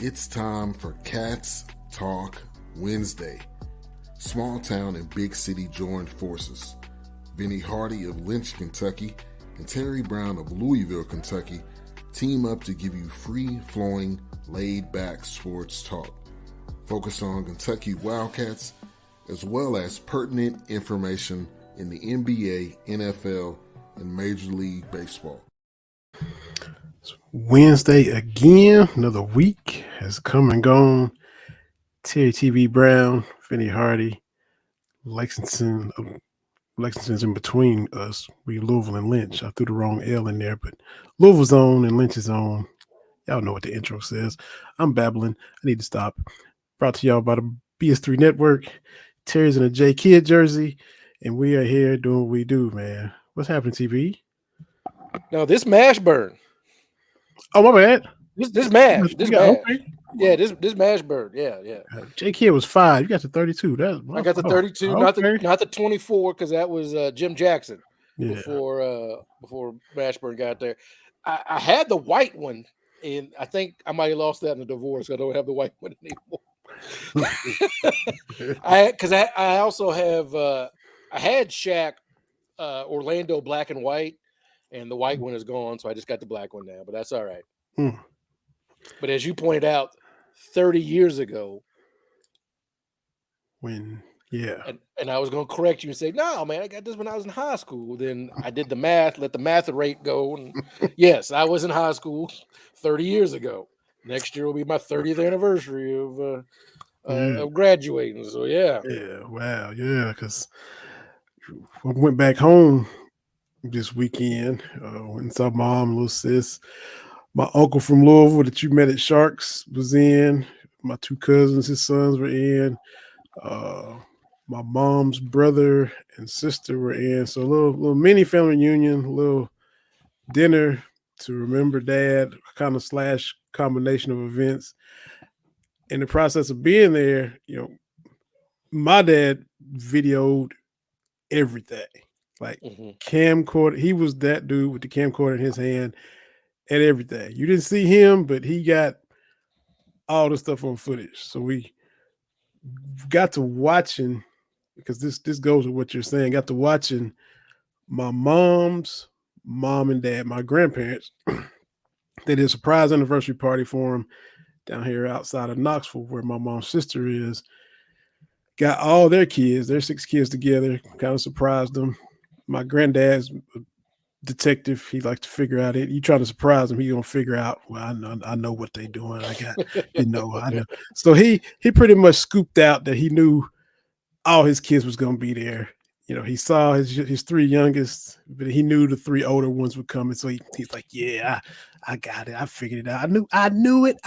It's time for Cats Talk Wednesday. Small town and big city joined forces. Vinny Hardy of Lynch, Kentucky, and Terry Brown of Louisville, Kentucky, team up to give you free-flowing, laid-back sports talk. Focus on Kentucky Wildcats, as well as pertinent information in the NBA, NFL, and Major League Baseball. It's Wednesday again. Another week has come and gone. Terry T.B. Brown, Vinny Hardy, Lexington. Lexington's in between us. We Louisville and Lynch. I threw the wrong L in there, but Louisville's on and Lynch is on. Y'all know what the intro says. I'm babbling. I need to stop. Brought to y'all by the BS3 Network. Terry's in a J Kidd jersey, and we are here doing what we do, man. What's happening, TV? No, this mash burn. Oh, my bad. This mash. This mash. Okay. Yeah, this mash burn. Yeah. J Kidd was 5. You got the 32. I got the 32, okay. not the 24, because that was Jim Jackson before Mashburn got there. I had the white one, and I think I might have lost that in the divorce. I don't have the white one anymore. I also have I had Shaq Orlando black and white, and the white one is gone, so I just got the black one now. But that's all right. But as you pointed out, 30 years ago, and I was going to correct you and say, no, man, I got this when I was in high school. Then I did the math, let the math rate go. And yes, I was in high school 30 years ago. Next year will be my 30th anniversary of graduating. So, yeah. Yeah, wow, yeah, because I went back home this weekend. Went and saw mom, little sis. My uncle from Louisville that you met at Sharks was in. My 2 cousins, his sons were in. My mom's brother and sister were in. So a little mini family reunion, a little dinner to remember dad, kind of / combination of events. In the process of being there, my dad videoed everything. Like camcorder. He was that dude with the camcorder in his hand and everything. You didn't see him, but he got all the stuff on footage. So we got to watching, because this goes with what you're saying, got to watching my mom's mom and dad, my grandparents. They did a surprise anniversary party for him down here outside of Knoxville, where my mom's sister is. Got all their 6 kids together, kind of surprised them. My granddad's a detective. He likes to figure out it. You try to surprise him, he's gonna figure out, well, I know what they're doing. I got, I know. So he pretty much scooped out that he knew all his kids was gonna be there. He saw his 3 youngest, but he knew the 3 older ones were coming. So he's like, yeah, I got it. I figured it out. I knew it.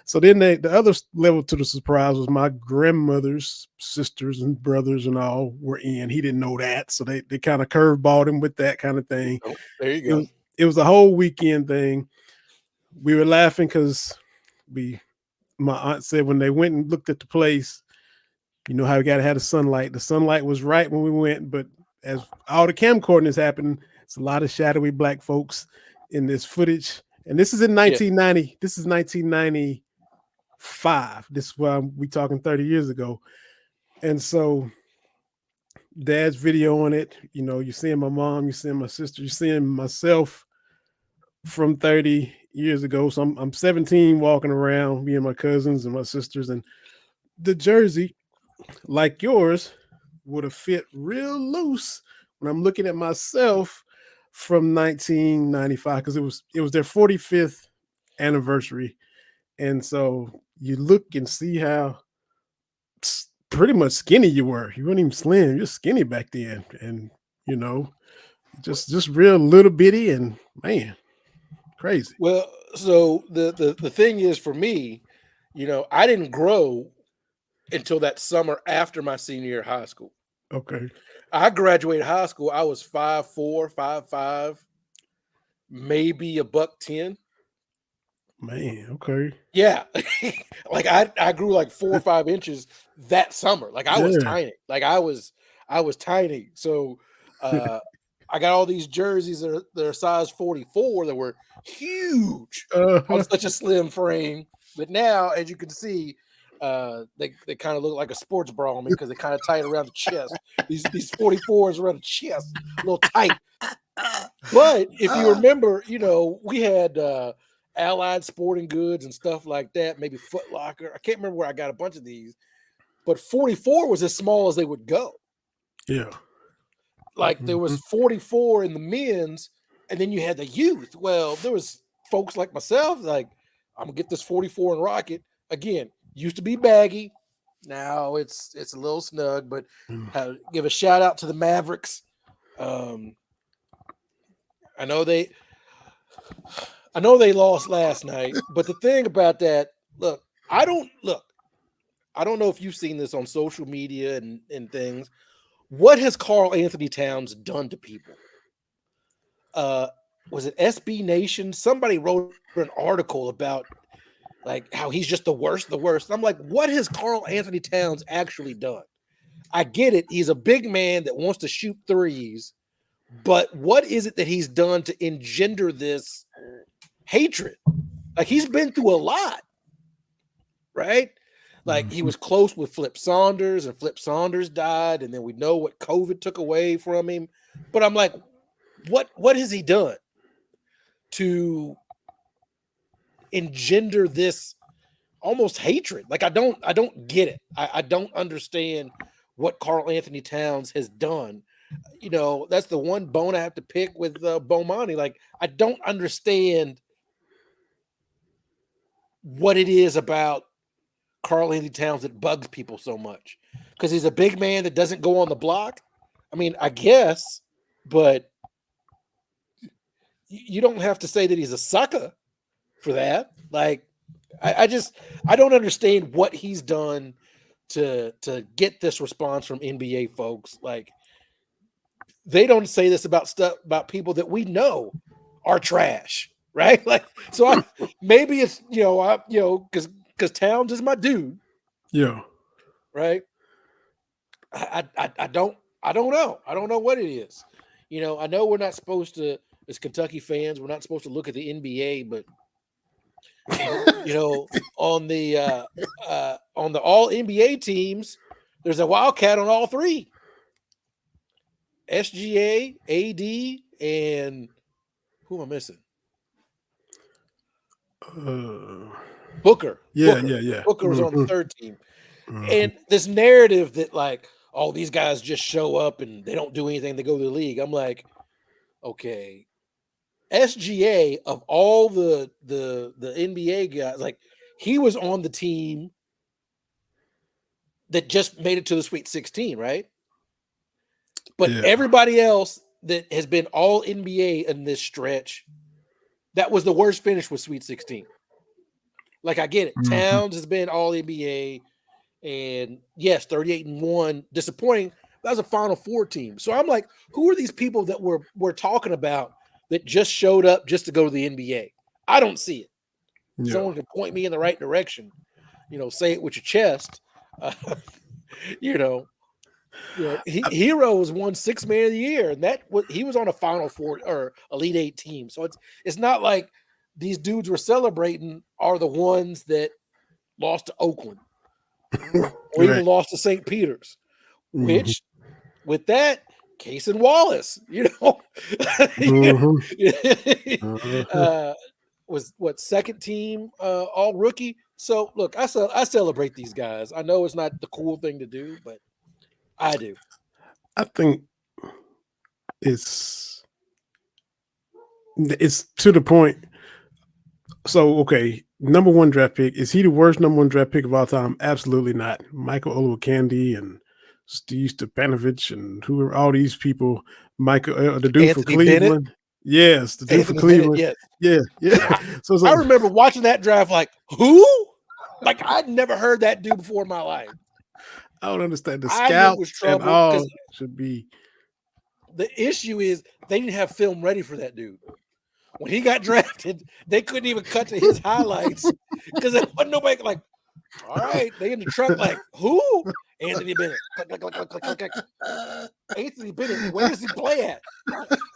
So then the other level to the surprise was my grandmother's sisters and brothers and all were in. He didn't know that. So they kind of curveballed him with that kind of thing. Oh, there you go. It was a whole weekend thing. We were laughing because my aunt said when they went and looked at the place, you know how we got to have the sunlight. The sunlight was right when we went, but as all the camcording is happening, it's a lot of shadowy black folks in this footage. And this is in 1990. Yeah. This is 1995. This is why we talking 30 years ago. And so dad's videoing it. You're seeing my mom, you're seeing my sister, you're seeing myself from 30 years ago. So I'm 17 walking around, me and my cousins and my sisters, and the jersey, like yours, would have fit real loose when I'm looking at myself from 1995, because it was their 45th anniversary. And so you look and see how pretty much skinny you were. You weren't even slim, you're skinny back then. And just real little bitty, and man, crazy. Well, so the thing is, for me, I didn't grow until that summer after my senior year of high school. Okay. I graduated high school. I was 5'4", 5'5", maybe $110. Man, okay. Yeah. Like I grew like 4 or 5 inches that summer. Like I was tiny. Like I was tiny. So I got all these jerseys that are size 44 that were huge on such a slim frame. But now, as you can see, they kind of look like a sports bra on me because they kind of tight around the chest. These 44s around the chest, a little tight. But if you remember, we had Allied Sporting Goods and stuff like that, maybe Foot Locker. I can't remember where I got a bunch of these, but 44 was as small as they would go. Yeah. Like there was 44 in the men's, and then you had the youth. Well, there was folks like myself, like, I'm gonna get this 44 and rock it. Again, used to be baggy. Now it's a little snug, but give a shout out to the Mavericks. I know they lost last night, but the thing about that, I don't know if you've seen this on social media and things. What has Karl Anthony Towns done to people? Was it SB Nation? Somebody wrote an article about like how he's just the worst. I'm like, what has Karl Anthony Towns actually done? I get it. He's a big man that wants to shoot threes, but what is it that he's done to engender this hatred? Like, he's been through a lot, right? Like, he was close with Flip Saunders, and Flip Saunders died, and then we know what COVID took away from him. But I'm like, what has he done to engender this almost hatred? Like, I don't get it. I don't understand what Karl Anthony Towns has done. That's the one bone I have to pick with Bomani. Like, I don't understand what it is about Karl Anthony Towns that bugs people so much, because he's a big man that doesn't go on the block. I mean, I guess, but you don't have to say that he's a sucker for that. Like, I don't understand what he's done to get this response from NBA folks. Like, they don't say this about people that we know are trash, right? Like, so maybe it's because Towns is my dude. Yeah. Right. I don't know. I don't know what it is. I know we're not supposed to, as Kentucky fans, we're not supposed to look at the NBA, but on the all NBA teams, there's a Wildcat on all three. SGA, AD, and who am I missing? Booker. Yeah. Booker was on the third team. And this narrative that, like, oh, these guys just show up and they don't do anything, they go to the league. I'm like, okay, SGA, of all the NBA guys, like, he was on the team that just made it to the Sweet 16, right? But everybody else that has been all NBA in this stretch, that was the worst finish with Sweet 16. Like, I get it. Towns has been all NBA, and yes, 38-1, disappointing. That was a Final Four team. So I'm like, who are these people that we're talking about that just showed up just to go to the NBA? I don't see it. Yeah. Someone can point me in the right direction. Say it with your chest. Heroes won 6 Man of the Year, and he was on a Final Four or Elite 8 team. So it's not like these dudes we're celebrating are the ones that lost to Oakland or even lost to St. Peter's, which with that, Case and Wallace, was what, second team all rookie. So look, I celebrate these guys. I know it's not the cool thing to do, but I do. I think it's to the point. So, okay, number one draft pick. Is he the worst number one draft pick of all time? Absolutely not. Michael Olowokandi and Steve Stepanovich and who are all these people? Michael, the dude Anthony for Cleveland. Bennett? Yes, the dude Anthony for Cleveland. Bennett, yeah. So I remember watching that draft like, who? Like, I'd never heard that dude before in my life. I don't understand. The scout and all should be. The issue is they didn't have film ready for that dude. When he got drafted, they couldn't even cut to his highlights because there wasn't nobody like, all right, they in the truck like, who? Anthony Bennett. Click, click, click, click, click, click, click. Anthony Bennett, where does he play at?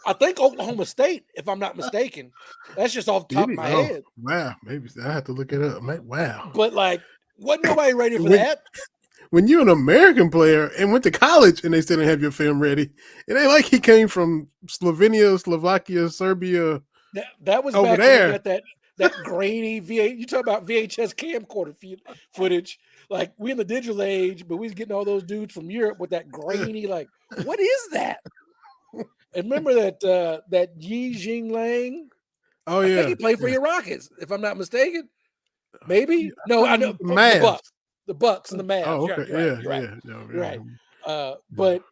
I think Oklahoma State, if I'm not mistaken. That's just off the top of my head. Wow, maybe I have to look it up. Wow. But like, wasn't nobody ready for that? When you're an American player and went to college and they still didn't have your film ready, it ain't like he came from Slovenia, Slovakia, Serbia. That was over back there. when we got that grainy VH. You talk about VHS camcorder footage. Like we in the digital age, but we was getting all those dudes from Europe with that grainy. Like, what is that? And remember that Yi Jing Lang? Oh I yeah, think he played for your Rockets, if I'm not mistaken. Maybe no, I know the Bucks and the Mavs. Oh, okay, You're right. But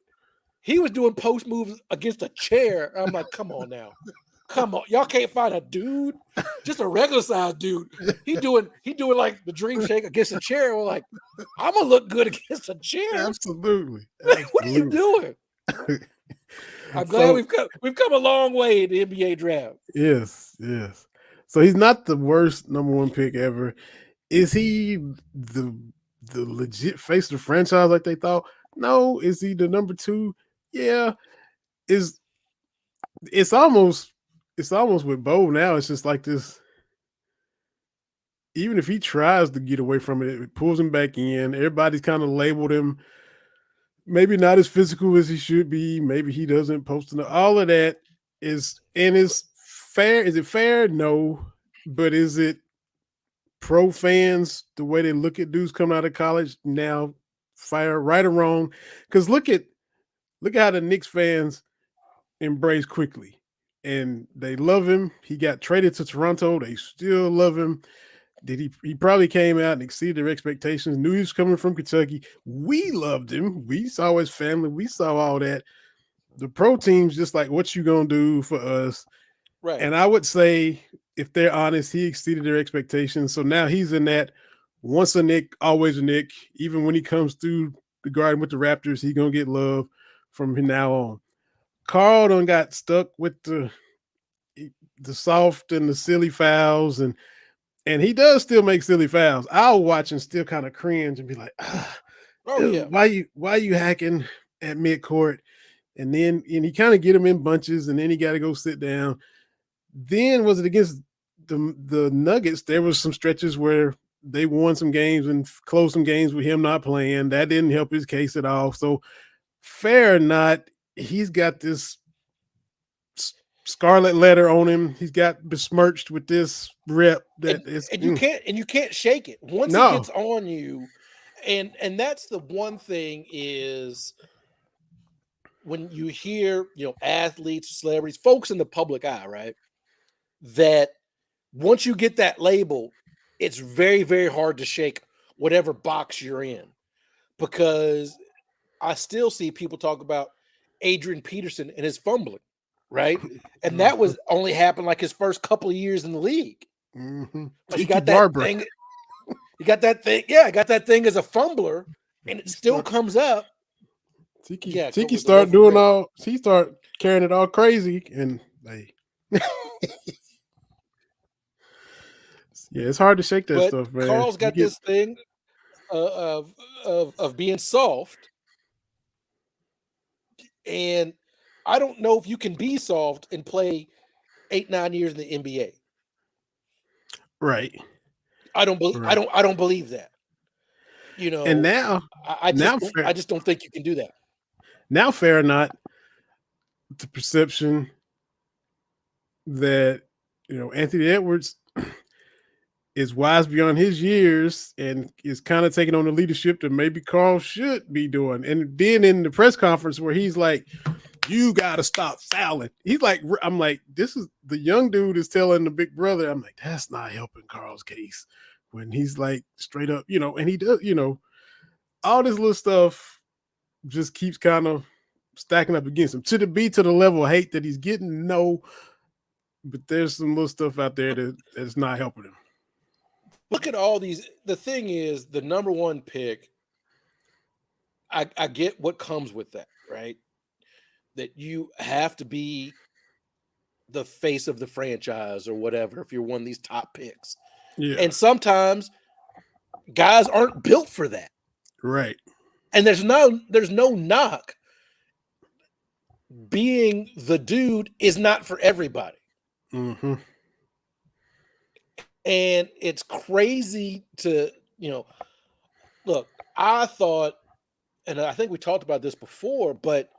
he was doing post moves against a chair. I'm like, come on now. Come on, y'all can't find a dude, just a regular sized dude. He doing like the dream shake against a chair. We're like, I'm gonna look good against a chair. Absolutely. What are you doing? I'm glad we've come a long way in the NBA draft. Yes. So he's not the worst number one pick ever. Is he the legit face of the franchise like they thought? No. Is he the number two? Yeah. It's almost with Bo now. It's just like this. Even if he tries to get away from it, it pulls him back in. Everybody's kind of labeled him maybe not as physical as he should be. Maybe he doesn't post enough. All of that is fair. Is it fair? No. But is it pro fans, the way they look at dudes coming out of college now, fire, right or wrong? Because look at how the Knicks fans embrace quickly. And they love him. He got traded to Toronto. They still love him. He probably came out and exceeded their expectations. Knew he was coming from Kentucky. We loved him. We saw his family. We saw all that. The pro team's just like, what you gonna do for us? Right. And I would say, if they're honest, he exceeded their expectations. So now he's in that once a Knick, always a Knick. Even when he comes through the garden with the Raptors, he's gonna get love from now on. Carl done got stuck with the soft and the silly fouls, and he does still make silly fouls. I'll watch and still kind of cringe and be like, why you hacking at midcourt? And he kind of get him in bunches, and then he got to go sit down. Then was it against the Nuggets? There was some stretches where they won some games and closed some games with him not playing. That didn't help his case at all. So fair or not, he's got this scarlet letter on him. He's got besmirched with this rep you can't shake it once it gets on you. And that's the one thing is when you hear, athletes, celebrities, folks in the public eye, right? That once you get that label, it's very, very hard to shake whatever box you're in, because I still see people talk about Adrian Peterson and his fumbling, right? And that was only happened like his first couple of years in the league. Mm-hmm. But you got that thing. You got that thing. Yeah, I got that thing as a fumbler, and it still comes up. Tiki start doing all. He start carrying it all crazy, and yeah, it's hard to shake that stuff, man. Carl's got this thing of being soft, and I don't know if you can be soft and play 8-9 years in the NBA. Right. I don't believe that. And now I just don't think you can do that. Now, fair or not, the perception that Anthony Edwards is wise beyond his years and is kind of taking on the leadership that maybe Carl should be doing. And then in the press conference where he's like, you got to stop fouling. He's like, I'm like, this is the young dude is telling the big brother. I'm like, that's not helping Carl's case when he's like straight up, and he does, all this little stuff just keeps kind of stacking up against him to the level of hate that he's getting. No, but there's some little stuff out there that's not helping him. Look at all these. The thing is, the number one pick, I get what comes with that, right? That you have to be the face of the franchise or whatever if you're one of these top picks. Yeah. And sometimes guys aren't built for that. Right. And there's no knock. Being the dude is not for everybody. Mm-hmm. And it's crazy to, look, I thought, and I think we talked about this before, but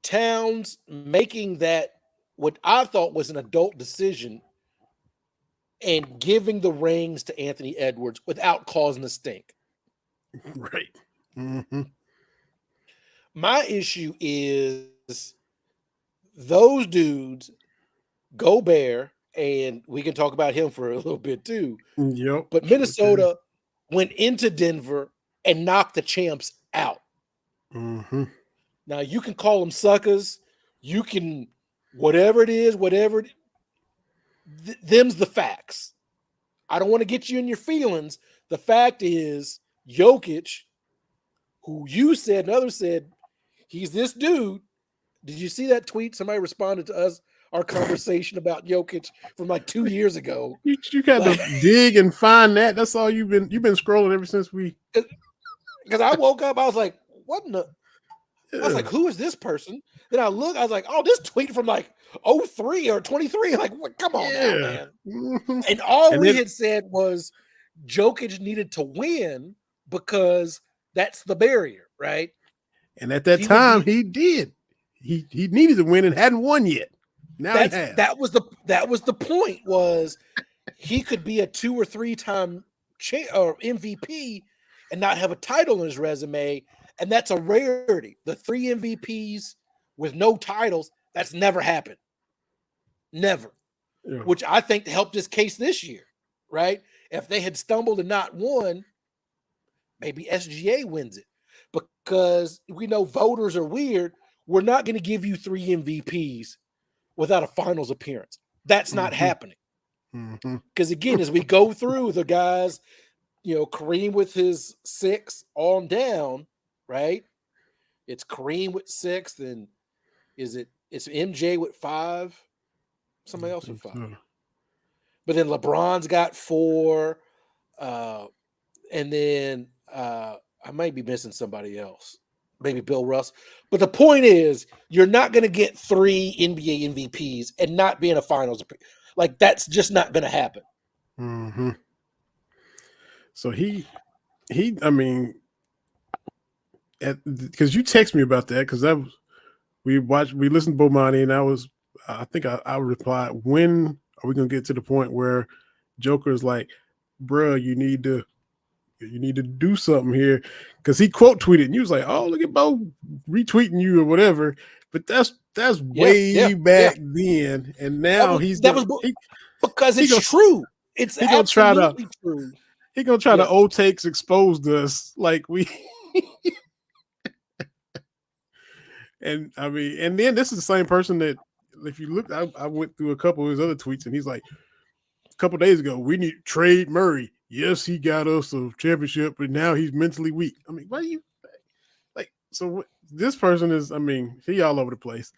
Towns making that what I thought was an adult decision and giving the rings to Anthony Edwards without causing a stink. Right. Mm-hmm. My issue is those dudes, Gobert, and we can talk about him for a little bit too. Yep. But Minnesota went into Denver and knocked the champs out. Mm-hmm. Now you can call them suckers. You can whatever it is, them's the facts. I don't want to get you in your feelings. The fact is, Jokic, who you said and others said, he's this dude. Did you see that tweet? Somebody responded to us, our conversation about Jokic from like 2 years ago. You got to dig and find that. That's all you've been scrolling ever since we. Because I woke up, I was like, what in the? I was like, who is this person? Then I look, I was like, oh, this tweet from like 03 or 23. Like, what? Come on now, man. Mm-hmm. And all we had said was Jokic needed to win because that's the barrier, right? And at that time, he did. He needed to win and hadn't won yet. Now he has. That was the point. Was he could be a 2 or 3 time or MVP and not have a title in his resume, and that's a rarity. The 3 MVPs with no titles, that's never happened. Never. Yeah. Which I think helped his case this year, right? If they had stumbled and not won, maybe SGA wins it. Because we know voters are weird. We're not going to give you 3 MVPs without a finals appearance. That's not happening. Because again, as we go through the guys, Kareem with his 6 on down, right? It's Kareem with 6, then it's MJ with 5, somebody else with 5. But then LeBron's got 4, and then I might be missing somebody else, maybe Bill Russ. But the point is, you're not going to get 3 NBA MVPs and not be in a finals. Like, that's just not going to happen. Mm-hmm. So I mean, because you text me about that, because we listened to Bomani, and I think I replied, when are we going to get to the point where Joker's like, bruh, you need to do something here, because he quote tweeted and you was like, oh, look at Bo retweeting you or whatever. But that's way back then, and now because it's true. It's absolutely true. He gonna try to old takes exposed us like we. And I mean, and then this is the same person that, if you look, I went through a couple of his other tweets, and he's like, a couple of days ago, we need to trade Murray. Yes, he got us a championship, but now he's mentally weak. I mean, why do you like? So this person is, I mean, he all over the place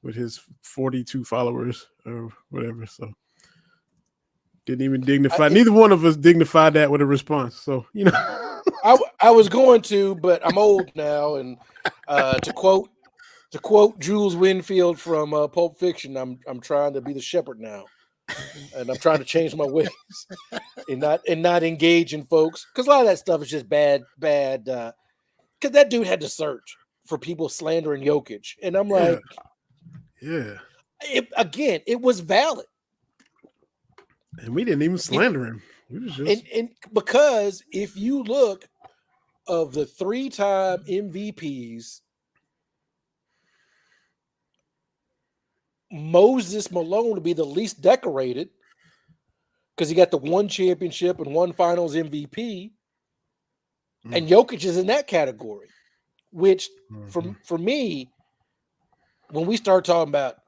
with his 42 followers or whatever. So didn't even dignify. Neither one of us dignified that with a response. So I was going to, but I'm old now, and to quote Jules Winfield from Pulp Fiction, I'm trying to be the shepherd now. And I'm trying to change my ways and not engage in folks, because a lot of that stuff is just bad. Because that dude had to search for people slandering Jokic, and I'm like, it was valid, and we didn't even slander him. We was just... and because if you look of the 3-time MVPs, Moses Malone would be the least decorated because he got the 1 championship and 1 finals MVP. And Jokic is in that category, which for me, when we start talking about,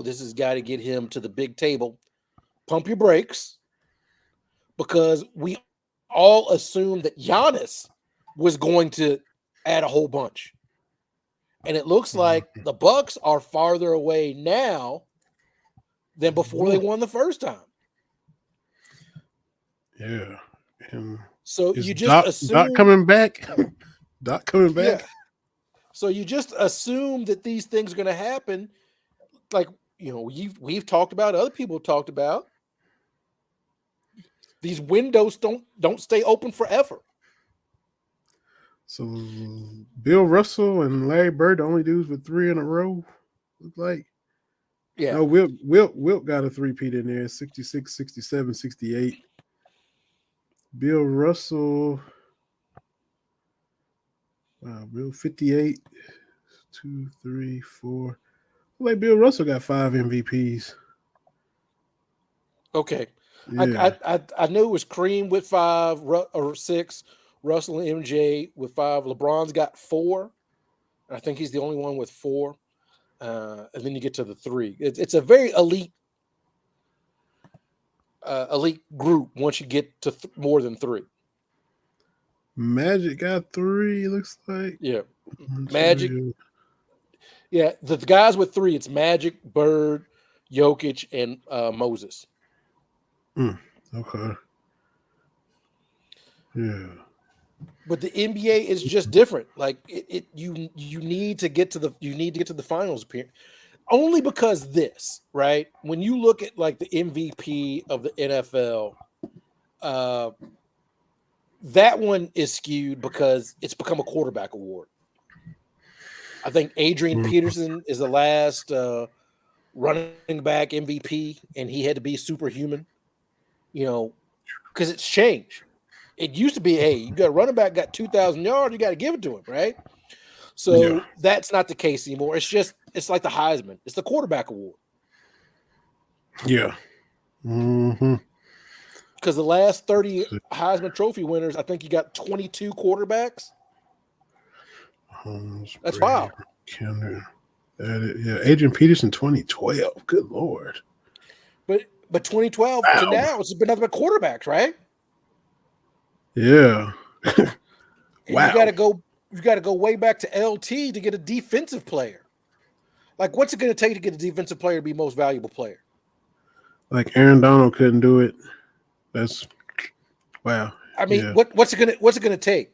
this has got to get him to the big table, pump your brakes, because we all assumed that Giannis was going to add a whole bunch. And it looks like the Bucks are farther away now than before they won the first time. Yeah. And so you just assume Doc coming back. Doc coming Yeah. back. So you just assume that these things are going to happen. Like, we've talked about, other people have talked about, these windows don't stay open forever. So Bill Russell and Larry Bird, the only dudes with 3 in a row. Look like Yeah. no, Wilt got a three-peat in there, 66, 67, 68. Bill Russell, Bill 58, 2, 3, 4. Like Bill Russell got 5 MVPs. Okay. Yeah. I knew it was Cream with 5 or 6, Russell and MJ with 5. LeBron's got 4. I think he's the only one with 4. And then you get to the 3. It's a very elite group once you get to more than 3. Magic got 3, looks like. Yeah. One, Magic. two, Yeah, the guys with 3, it's Magic, Bird, Jokic, and Moses. okay. Yeah. But the NBA is just different. Like you need to get to the finals appearance. Only because this, right? When you look at like the MVP of the NFL, uh, that one is skewed because it's become a quarterback award. I think Adrian Mm. Peterson is the last running back MVP, and he had to be superhuman, because it's changed. It used to be, hey, you got a running back, got 2,000 yards, you got to give it to him, right? Yeah. So that's not the case anymore. It's like the Heisman. It's the quarterback award. Yeah. Mm-hmm. Because the last 30 Heisman Trophy winners, I think you got 22 quarterbacks. That's wild. Yeah, Adrian Peterson 2012. Good Lord. But 2012 to now, it's been nothing but quarterbacks, right? Yeah. And Wow. you got to go way back to LT to get a defensive player. Like, what's it going to take to get a defensive player to be most valuable player? Like Aaron Donald couldn't do it. That's wow. I mean, Yeah. what's it gonna take?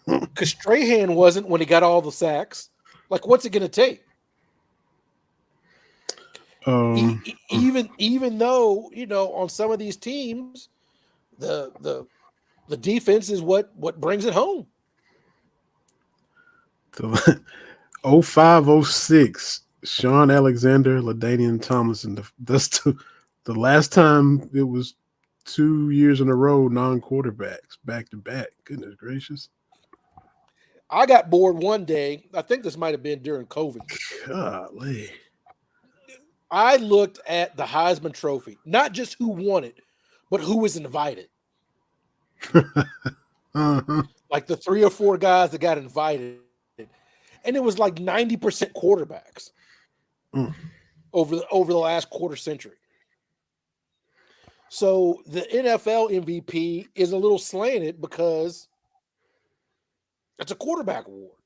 Because Strahan wasn't when he got all the sacks. Like, what's it gonna take? Even though on some of these teams, the defense is what brings it home. The 05-06, Sean Alexander, LaDainian Tomlinson. That's the last time it was 2 years in a row non-quarterbacks back to back. Goodness gracious. I got bored one day. I think this might have been during COVID. Golly. I looked at the Heisman Trophy, not just who won it, but who was invited. Uh-huh. Like the 3 or 4 guys that got invited, and it was like 90% quarterbacks over the last quarter century. So the NFL MVP is a little slanted because it's a quarterback award.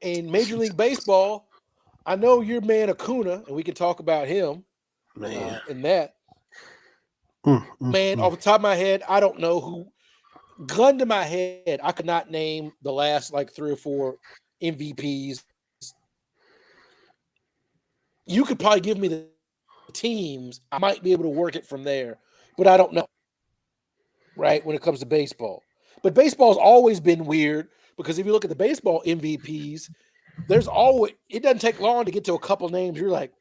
In Major League Baseball, I know your man Acuna, and we can talk about him in that. Man, off the top of my head, I don't know who. Gun to my head, I could not name the last like 3 or 4 MVPs. You could probably give me the teams. I might be able to work it from there, but I don't know. Right, when it comes to baseball. But baseball's always been weird because if you look at the baseball MVPs, it doesn't take long to get to a couple names. You're like,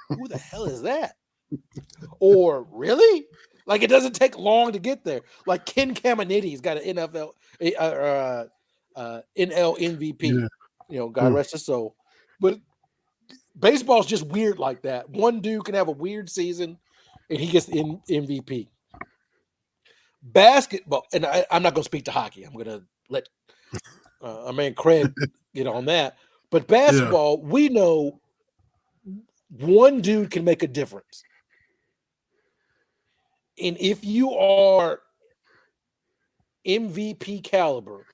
who the hell is that? Or really? Like, it doesn't take long to get there. Like Ken Caminiti's got an NL MVP. Yeah. God rest his soul. But baseball's just weird like that. One dude can have a weird season, and he gets the MVP. Basketball, and I'm not going to speak to hockey. I'm going to let our man Craig get on that. But basketball, we know one dude can make a difference. And if you are MVP caliber,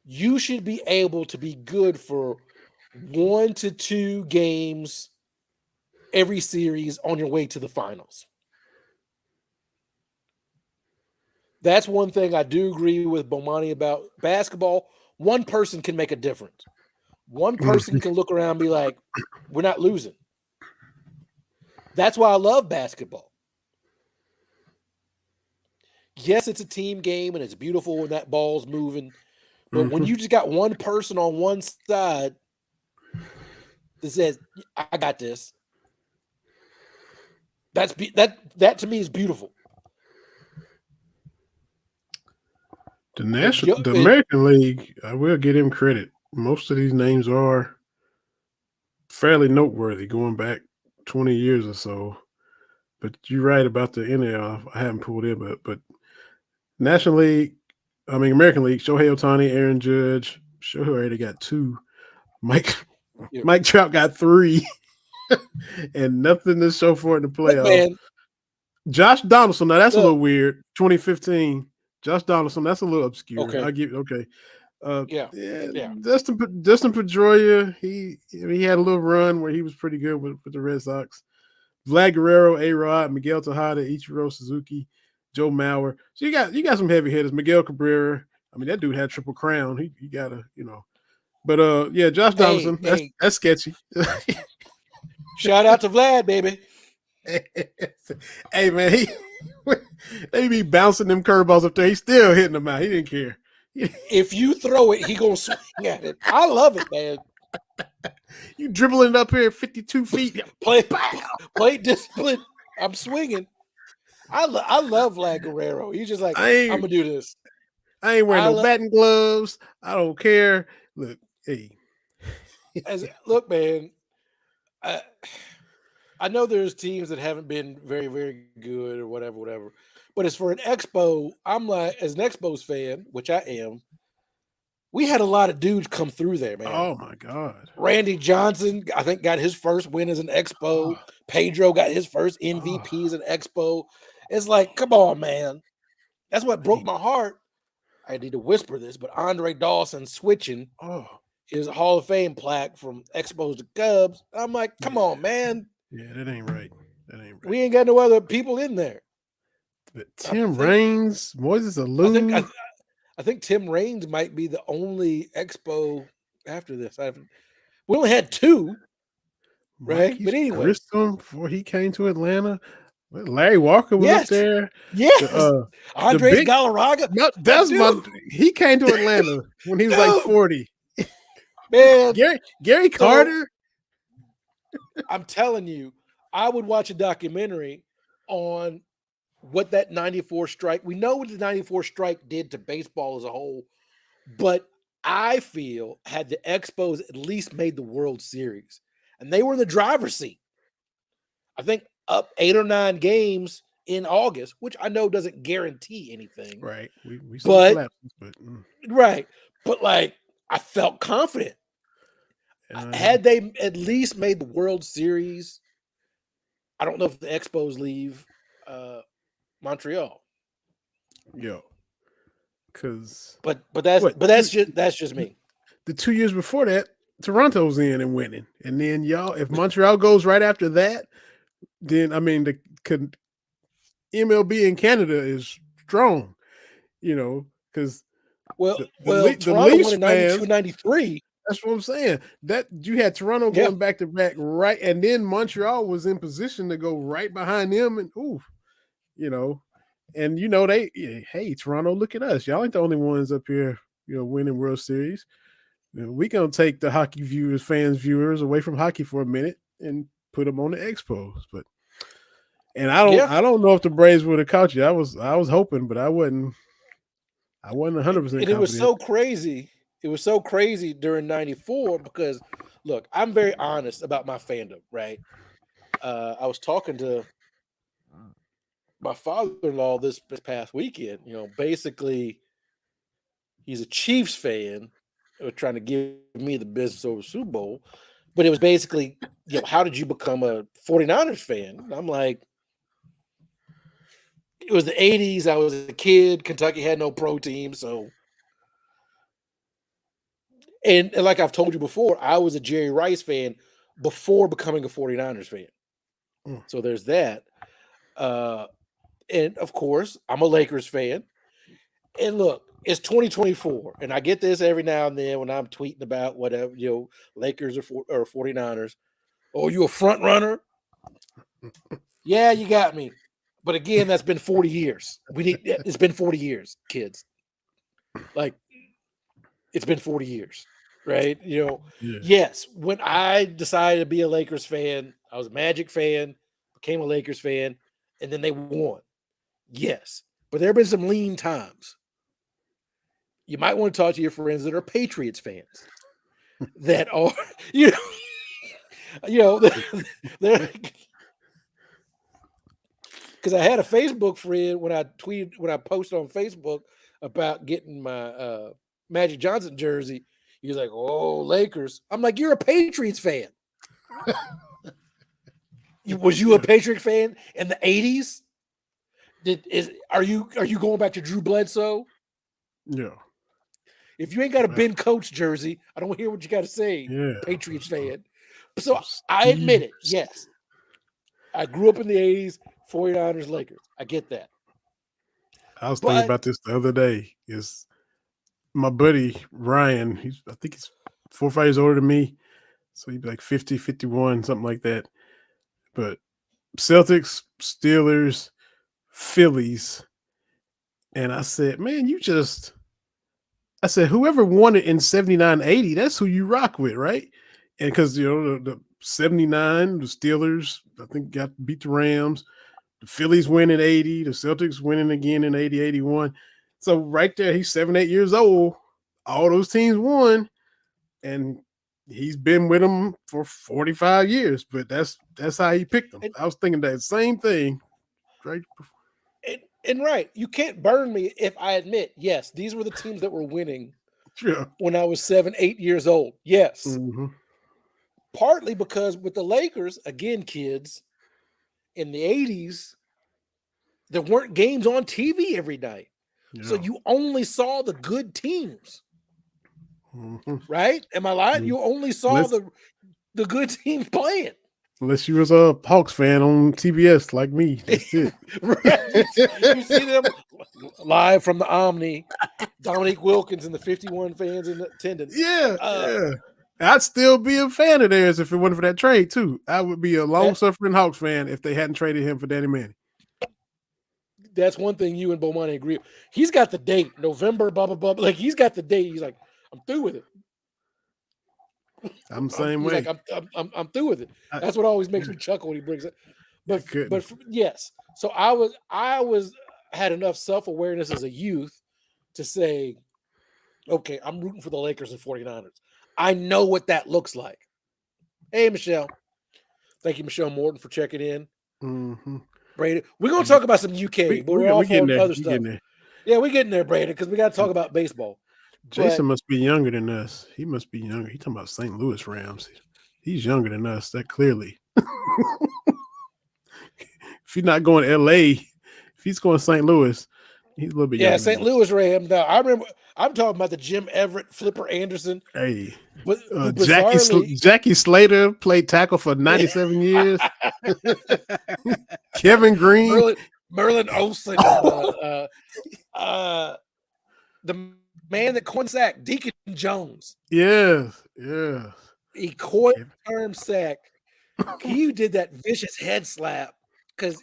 you should be able to be good for 1 to 2 games every series on your way to the finals. That's one thing I do agree with Bomani about basketball. One person can make a difference. One person can look around and be like, we're not losing. That's why I love basketball. Yes, it's a team game and it's beautiful when that ball's moving. But when you just got one person on one side that says, I got this, that to me is beautiful. The American League, I will give him credit. Most of these names are fairly noteworthy going back 20 years or so. But you're right about the NL. I haven't pulled in, but National League, American League, Shohei Ohtani, Aaron Judge. Shohei already got 2. Mike Trout got 3. And nothing to show for it in the playoffs. Josh Donaldson, now that's a little weird. 2015. Josh Donaldson, that's a little obscure. Okay. I'll give okay. Yeah. Justin Pedroia, he had a little run where he was pretty good with the Red Sox. Vlad Guerrero, A-Rod, Miguel Tejada, Ichiro Suzuki, Joe Mauer. So you got some heavy hitters. Miguel Cabrera. I mean, that dude had Triple Crown. He got a, But Josh Donaldson, that's sketchy. Shout out to Vlad, baby. Hey man, they be bouncing them curveballs up there. He's still hitting them out. He didn't care. If you throw it, he gonna swing at it. I love it, man. You dribbling it up here 52 feet. Play discipline. I'm swinging. I love Vlad Guerrero. He's just like, I'm gonna do this. I ain't wearing no batting gloves. I don't care. Look, hey. Look, man. I know there's teams that haven't been very, very good or whatever. But as for an Expo, I'm like, as an Expos fan, which I am, we had a lot of dudes come through there, man. Oh my God. Randy Johnson, I think, got his first win as an Expo. Oh. Pedro got his first MVP as an Expo. It's like, come on, man. That's what broke my heart. I need to whisper this, but Andre Dawson switching his Hall of Fame plaque from Expos to Cubs. I'm like, come on, man. Yeah, that ain't right. We ain't got no other people in there. But Tim Raines, Moises Alou. I think Tim Raines might be the only Expo after this. We only had 2, right? Marquise but anyway, Grissom before he came to Atlanta. Larry Walker was up there. Yes, Andres Galarraga. No, he came to Atlanta when he was like 40. Man, Gary Carter. I'm telling you, I would watch a documentary on what that 94 strike. We know what the 94 strike did to baseball as a whole, but I feel had the Expos at least made the World Series, and they were in the driver's seat. I think up 8 or 9 games in August, which I know doesn't guarantee anything. Right. We saw collapses, right. But like, I felt confident. Had they at least made the World Series, I don't know if the Expos leave Montreal. But that's just me. The 2 years before that, Toronto's in and winning, and then if Montreal goes right after that, then the MLB in Canada is strong, because the Toronto Leafs won in 92, 93. That's what I'm saying. That you had Toronto going back to back, right, and then Montreal was in position to go right behind them, and hey, Toronto, look at us. Y'all ain't the only ones up here, winning World Series. We gonna take the hockey viewers away from hockey for a minute and put them on the Expos. I don't know if the Braves would have caught you. I was hoping, but I wasn't 100% confident. It was so crazy. It was so crazy during 94 because, look, I'm very honest about my fandom, right? I was talking to my father-in-law this past weekend. Basically, he's a Chiefs fan. Trying to give me the business over Super Bowl. But it was basically, how did you become a 49ers fan? And I'm like, it was the 80s. I was a kid. Kentucky had no pro team, so... And like I've told you before, I was a Jerry Rice fan before becoming a 49ers fan. So there's that. And of course, I'm a Lakers fan. And look, it's 2024, and I get this every now and then when I'm tweeting about whatever, Lakers or 49ers. Oh, you a front runner? Yeah, you got me. But again, that's been 40 years. It's been 40 years, kids. Like, it's been 40 years, right? Yeah. Yes, when I decided to be a Lakers fan, I was a Magic fan, became a Lakers fan, and then they won. Yes, but there have been some lean times. You might want to talk to your friends that are Patriots fans that are, they're because I had a Facebook friend when I posted on Facebook about getting my Magic Johnson jersey. He was like, "Oh, Lakers." I'm like, "You're a Patriots fan. Was you a Patriot fan in the 80s? Are you going back to Drew Bledsoe? Yeah. If you ain't got a Ben Coates jersey, I don't hear what you got to say, Yeah. Patriots fan." So I admit it. Yes. I grew up in the 80s, 49ers, Lakers. I get that. I was thinking about this the other day. Is my buddy Ryan, I think he's 4 or 5 years older than me. So he'd be like 50, 51, something like that. But Celtics, Steelers, Phillies. And I said, man, I said, whoever won it in 79, 80, that's who you rock with, right? And because, the 79, the Steelers, I think beat the Rams. The Phillies win in 80. The Celtics winning again in 80, 81. So right there, he's 7, 8 years old. All those teams won. And he's been with them for 45 years. But that's how he picked them. I was thinking that same thing. Right. And right, you can't burn me if I admit, yes, these were the teams that were winning when I was 7, 8 years old. Yes. Mm-hmm. Partly because with the Lakers, again, kids, in the 80s, there weren't games on TV every night. Yeah. So you only saw the good teams. Mm-hmm. Right? Am I lying? Mm-hmm. You only saw the good teams playing. Unless you was a Hawks fan on TBS like me. That's it. Right. You see them live from the Omni, Dominique Wilkins and the 51 fans in attendance. Yeah. Yeah. I'd still be a fan of theirs if it wasn't for that trade, too. I would be a long-suffering Hawks fan if they hadn't traded him for Danny Manning. That's one thing you and Bomani agree. He's got the date, November, blah, blah, blah. Like, he's got the date. He's like, I'm through with it. I'm the same way. Like, I'm through with it. That's what always makes me chuckle when he brings it. But yes. So I had enough self-awareness as a youth to say, okay, I'm rooting for the Lakers and 49ers. I know what that looks like. Hey, Michelle. Thank you, Michelle Morton, for checking in. Mm-hmm. Brandon, we're going to talk about some UK, but we're off on other stuff. Yeah, we're getting there, Brandon, because we got to talk about baseball. Jason must be younger than us. He must be younger. He's talking about St. Louis Rams. He's younger than us, that clearly. If he's not going to LA, if he's going to St. Louis, he's a little bit younger. Yeah, St. Louis Rams. Now, I remember, I'm talking about the Jim Everett, Flipper Anderson. Hey, but Jackie Slater played tackle for 97 years. Kevin Green. Merlin Olsen. The man that coined sack, Deacon Jones. Yeah. He coined the term sack. He did that vicious head slap because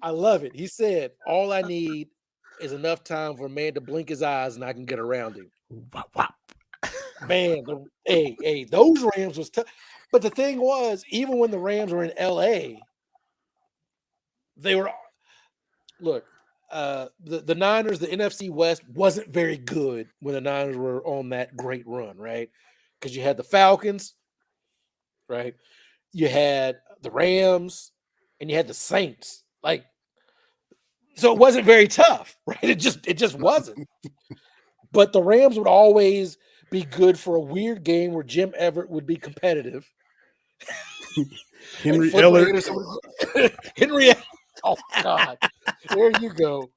I love it. He said, all I need is enough time for a man to blink his eyes and I can get around him. Man, those Rams was tough. But the thing was, even when the Rams were in LA, they were the Niners, the NFC West wasn't very good when the Niners were on that great run, right? Because you had the Falcons, right? You had the Rams, and you had the Saints. So it wasn't very tough, right? It just wasn't. But the Rams would always be good for a weird game where Jim Everett would be competitive. Henry Eller. Oh, God. There you go.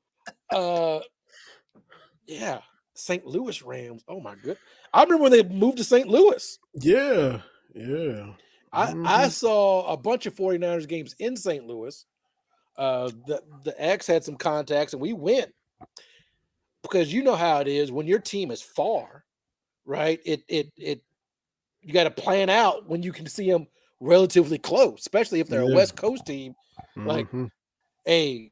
Yeah. St. Louis Rams. Oh, my goodness. I remember when they moved to St. Louis. Yeah. I saw a bunch of 49ers games in St. Louis. The X had some contacts, and we went. because you know how it is when your team is far, right? It you got to plan out when you can see them relatively close, especially if they're a Yeah. West Coast team. Like, Mm-hmm. hey,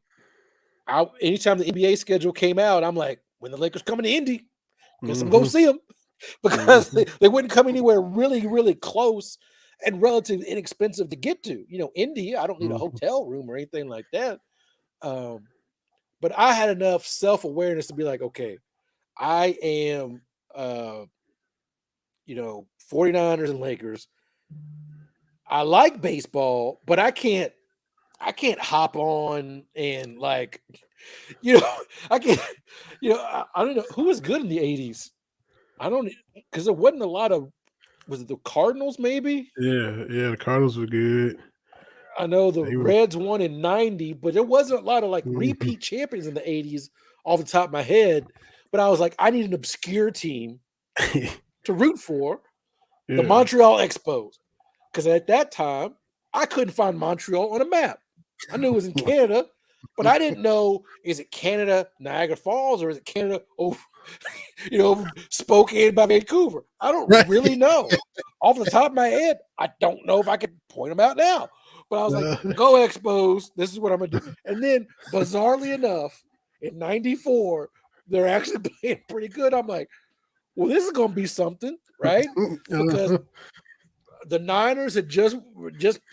anytime the NBA schedule came out, I'm like, when the Lakers coming to Indy, guess I'm going Mm-hmm. to see them because Mm-hmm. they wouldn't come anywhere really, really close and relatively inexpensive to get to. Indy, I don't need a Mm-hmm. hotel room or anything like that. Um, but I had enough self-awareness to be like, okay, I am, uh, 49ers and Lakers. I like baseball, but I can't hop on and like, you know, I can't, I don't know who was good in the 80s. I don't, because there wasn't a lot of, was it the Cardinals maybe? Yeah, yeah, the Cardinals were good. I know the They were Reds won in 90, but there wasn't a lot of like mhm. repeat champions in the 80s off the top of my head. But I was like, I need an obscure team to root for, the Yeah. Montreal Expos. Because at that time, I couldn't find Montreal on a map. I knew it was in Canada, but I didn't know, is it Canada, Niagara Falls, or is it Canada, Spokane by Vancouver? I don't Right. really know. Off the top of my head, I don't know if I could point them out now. But I was like, Uh, go Expos. This is what I'm going to do. And then, bizarrely enough, in 94, they're actually playing pretty good. I'm like, well, this is going to be something, right? Because uh, the Niners had just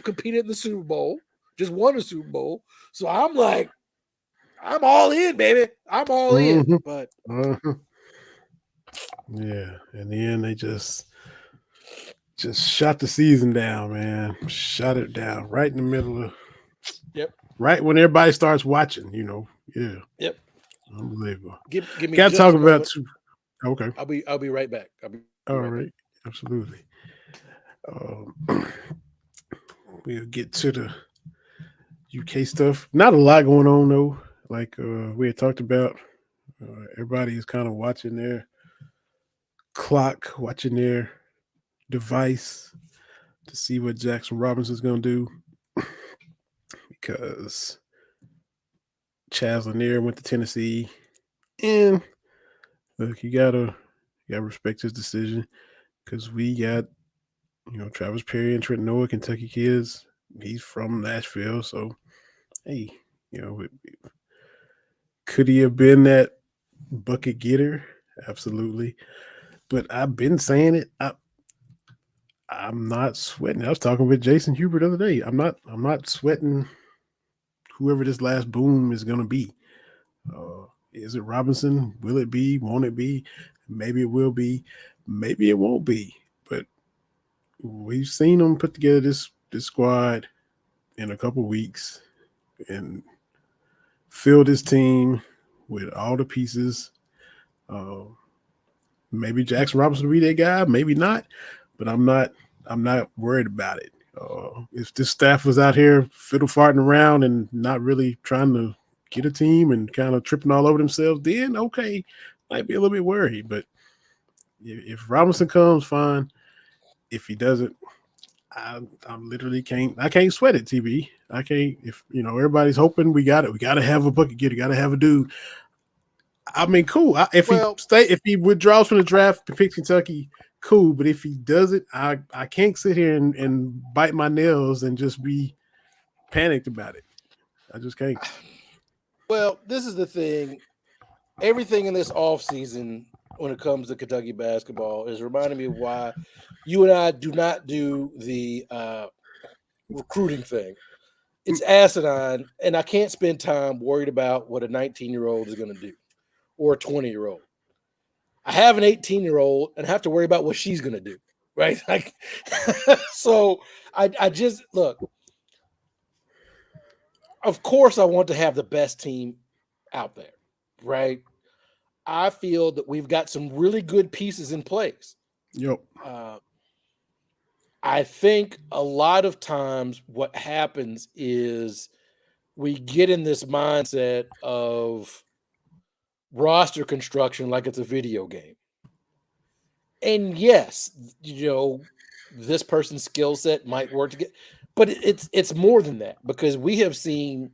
competed in the Super Bowl, just won the Super Bowl. So I'm like, I'm all in, baby. I'm all in. mhm. But Uh-huh. Yeah, and then they just shot the season down, man. Shot it down right in the middle of yep, right when everybody starts watching. Yeah, yep. unbelievable. Give me Got to just talk a about moment. two. Okay, I'll be right back. I'll be all right back. right, absolutely. Um, we'll get to the UK stuff. Not a lot going on though. Like we had talked about, everybody is kind of watching their clock, watching their device to see what Jackson Robinson's going to do because Chaz Lanier went to Tennessee, and look, you gotta respect his decision because we got Travis Perry and Trent Noah, Kentucky kids. He's from Nashville, so hey, could he have been that bucket getter? Absolutely. But I've been saying it. I'm not sweating. I was talking with Jason Huber the other day. I'm not sweating whoever this last boom is gonna be. Is it Robinson? Will it be? Won't it be? Maybe it will be. Maybe it won't be. But we've seen them put together this squad in a couple weeks and fill this team with all the pieces. Uh, maybe Jackson Robinson will be that guy. Maybe not. But I'm not. I'm not worried about it. If this staff was out here fiddle farting around and not really trying to get a team and kind of tripping all over themselves, then okay, might be a little bit worried. But if Robinson comes, fine. If he doesn't, I literally can't. I can't sweat it. TB. I can't. If everybody's hoping we got it, we got to have a bucket getter. Got to have a dude. I mean, cool. Well, If he withdraws from the draft and picks Kentucky, cool. But if he does it, I can't sit here and bite my nails and just be panicked about it. I just can't. this is the thing. Everything in this offseason when it comes to Kentucky basketball is reminding me of why you and I do not do the recruiting thing. It's asinine, and I can't spend time worried about what a 19-year-old is going to do or a 20-year-old. I have an 18-year-old and have to worry about what she's going to do, right? Like, so I just look. Of course, I want to have the best team out there, right? I feel that we've got some really good pieces in place. Yep. Uh, I think a lot of times what happens is we get in this mindset of roster construction like it's a video game. And yes, this person's skill set might work together, but it's more than that because we have seen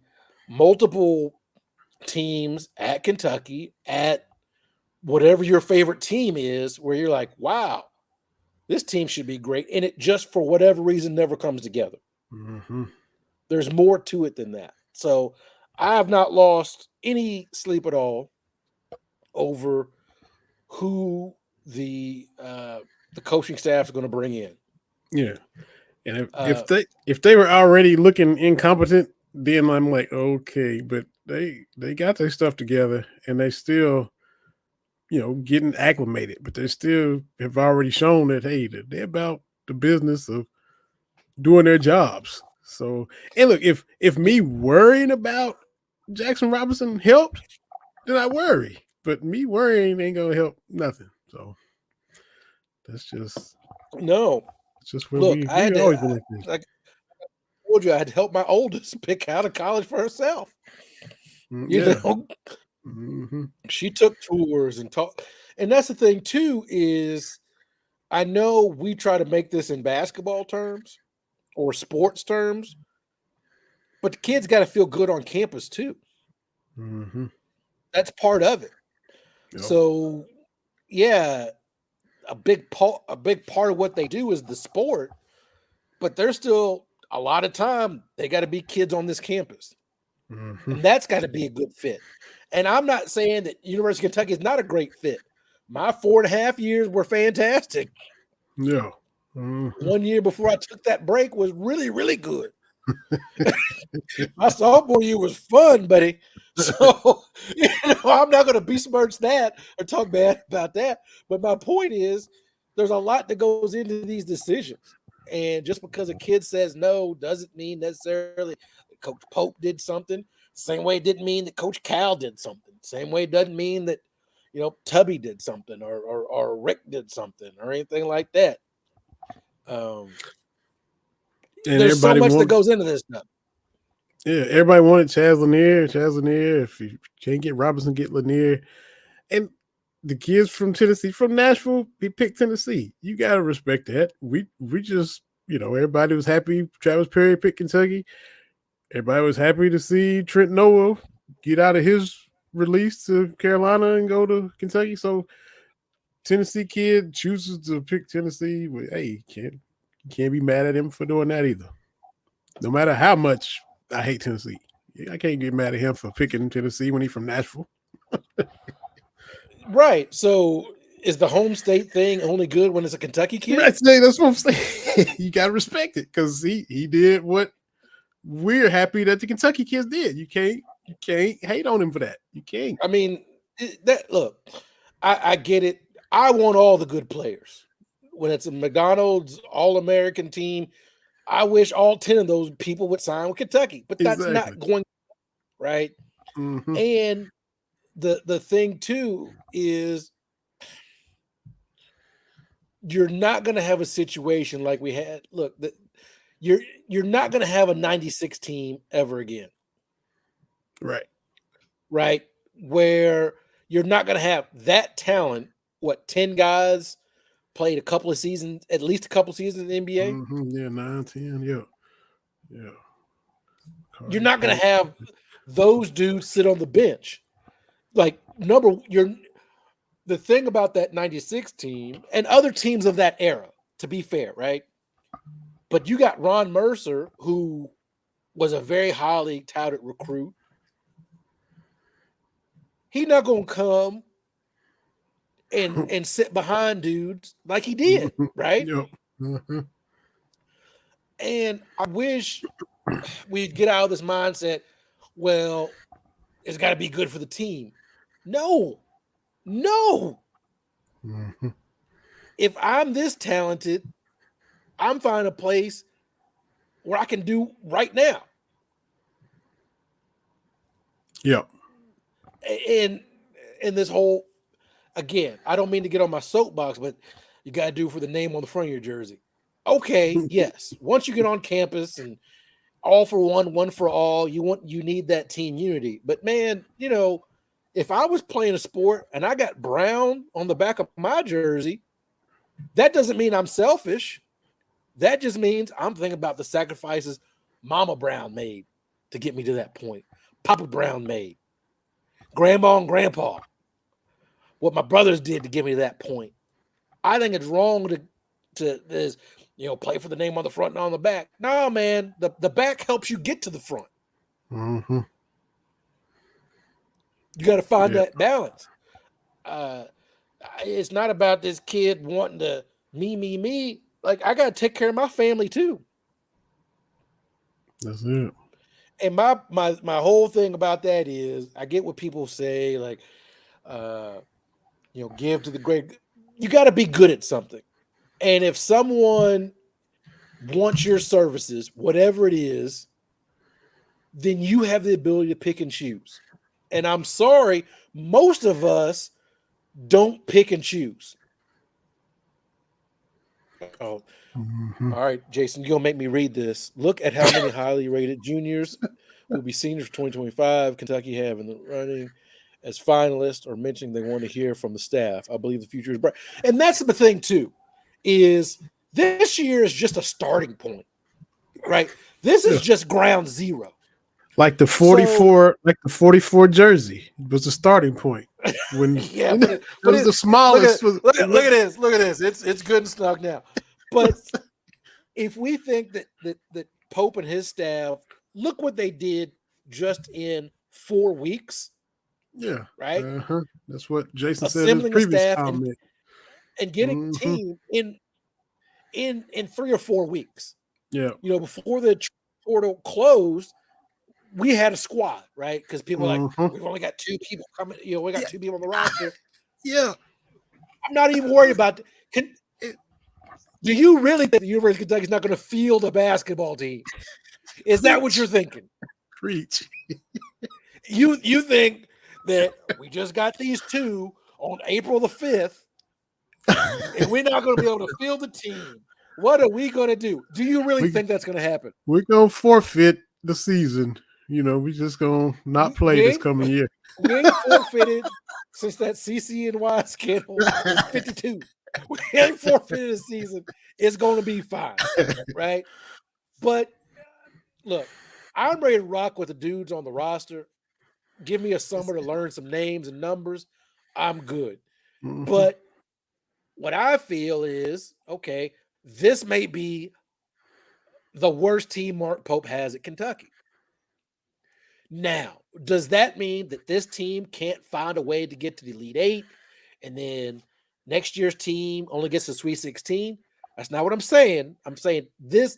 multiple teams at Kentucky, at whatever your favorite team is, where you're like, wow, this team should be great. And it just for whatever reason never comes together. Mm-hmm. There's more to it than that. So I have not lost any sleep at all over who the coaching staff is going to bring in. Yeah. And Uh, if they were already looking incompetent, then I'm like, okay, but they got their stuff together and they still, getting acclimated, but they still have already shown that hey, they're about the business of doing their jobs. So, and look, if me worrying about Jackson Robinson helped, then I worry. But me worrying ain't gonna help nothing. So that's no, just where look, I we had to, always been like this. like I told you, I had to help my oldest pick out of college for herself. You Yeah. know, Mm-hmm. she took tours and talked. And that's the thing too is I know we try to make this in basketball terms or sports terms, but the kids got to feel good on campus too. Mm-hmm. That's part of it. Yep. So, yeah, a big part of what they do is the sport, but there's still a lot of time they got to be kids on this campus, Mm-hmm. and that's got to be a good fit. And I'm not saying that University of Kentucky is not a great fit. My 4.5 years were fantastic. Yeah. Mm-hmm. 1 year before I took that break was really, really good. My sophomore year was fun, buddy. So, I'm not going to besmirch that or talk bad about that. But my point is, there's a lot that goes into these decisions. And just because a kid says no doesn't mean necessarily that Coach Pope did something. Same way it didn't mean that Coach Cal did something. Same way it doesn't mean that, Tubby did something or Rick did something or anything like that. Um, And there's so everybody much that wanted, goes into this stuff. yeah, everybody wanted Chaz Lanier. Chaz Lanier. If you can't get Robinson, get Lanier. And the kids from Tennessee, from Nashville, he picked Tennessee. You gotta respect that. We just, everybody was happy. Travis Perry picked Kentucky. Everybody was happy to see Trent Noah get out of his release to Carolina and go to Kentucky. So Tennessee kid chooses to pick Tennessee. Well, hey, you can't be mad at him for doing that either. No matter how much I hate Tennessee, I can't get mad at him for picking Tennessee when he's from Nashville. Right. So is the home state thing only good when it's a Kentucky kid? That's what I'm saying. You gotta respect it because he did what we're happy that the Kentucky kids did. You can't hate on him for that. You can't. I mean, look, I get it. I want all the good players. When it's a McDonald's All-American team, I wish all 10 of those people would sign with Kentucky, but that's Exactly. not going right. Mm-hmm. And the thing too is you're not going to have a situation like we had. Look, you're not going to have a 96 team ever again. Right? Where you're not going to have that talent. What, 10 guys played a couple of seasons, at least a couple seasons in the NBA? Mm-hmm. Yeah, 9, 10. Yeah. You're not going to have those dudes sit on the bench. Like, the thing about that 96 team and other teams of that era, to be fair, right? But you got Ron Mercer, who was a very highly touted recruit. He's not going to come and sit behind dudes like he did, right? Yep. Mm-hmm. And I wish we'd get out of this mindset, well, it's got to be good for the team. No. Mm-hmm. If I'm this talented, I'm finding a place where I can do right now. Yep. And this whole, again, I don't mean to get on my soapbox, but you got to do for the name on the front of your jersey. Okay, yes. Once you get on campus and all for one for all, you need that team unity. But man, if I was playing a sport and I got Brown on the back of my jersey, that doesn't mean I'm selfish. That just means I'm thinking about the sacrifices Mama Brown made to get me to that point. Papa Brown made. Grandma and Grandpa. what my brothers did to get me to that point. I think it's wrong to play for the name on the front and on the back. No, man, the back helps you get to the front. Mm-hmm. You got to find Yeah. that balance. It's not about this kid wanting to me. Like, I got to take care of my family too. That's it. And my whole thing about that is, I get what people say, like, give to the great. You got to be good at something. And if someone wants your services, whatever it is, then you have the ability to pick and choose. And I'm sorry, most of us don't pick and choose. Oh, Mm-hmm. all right, Jason, you're going to make me read this. Look at how many highly rated juniors will be seniors for 2025 Kentucky have in the running as finalists, or mentioning they want to hear from the staff. I believe the future is bright. And that's the thing, too, is this year is just a starting point, right? This is just ground zero. Like the 44 jersey was the starting point. When Yeah, it was the smallest. Look at this. It's good and snug now. But if we think that Pope and his staff, look what they did just in 4 weeks. Yeah. Right. That's what Jason said in his Assembling a previous staff comment. and getting a team in 3 or 4 weeks. Yeah. Before the portal closed, we had a squad, right? Because people are like, we've only got 2 people coming. We got 2 people on the roster. Yeah. I'm not even worried about. Do you really think the University of Kentucky is not going to field a basketball team? Is that what you're thinking? Preach. You think that we just got these 2 on April the 5th, and we're not going to be able to field the team? What are we going to do? Do you really think that's going to happen? We're going to forfeit the season. We're just going to not play this coming year. We ain't forfeited since that CCNY scandal in 52. We ain't forfeited a season. It's going to be fine, right? But look, I'm ready to rock with the dudes on the roster. Give me a summer to learn some names and numbers. I'm good. Mm-hmm. But what I feel is, okay, this may be the worst team Mark Pope has at Kentucky. Now, does that mean that this team can't find a way to get to the Elite Eight, and then next year's team only gets to Sweet 16? That's not what I'm saying. I'm saying the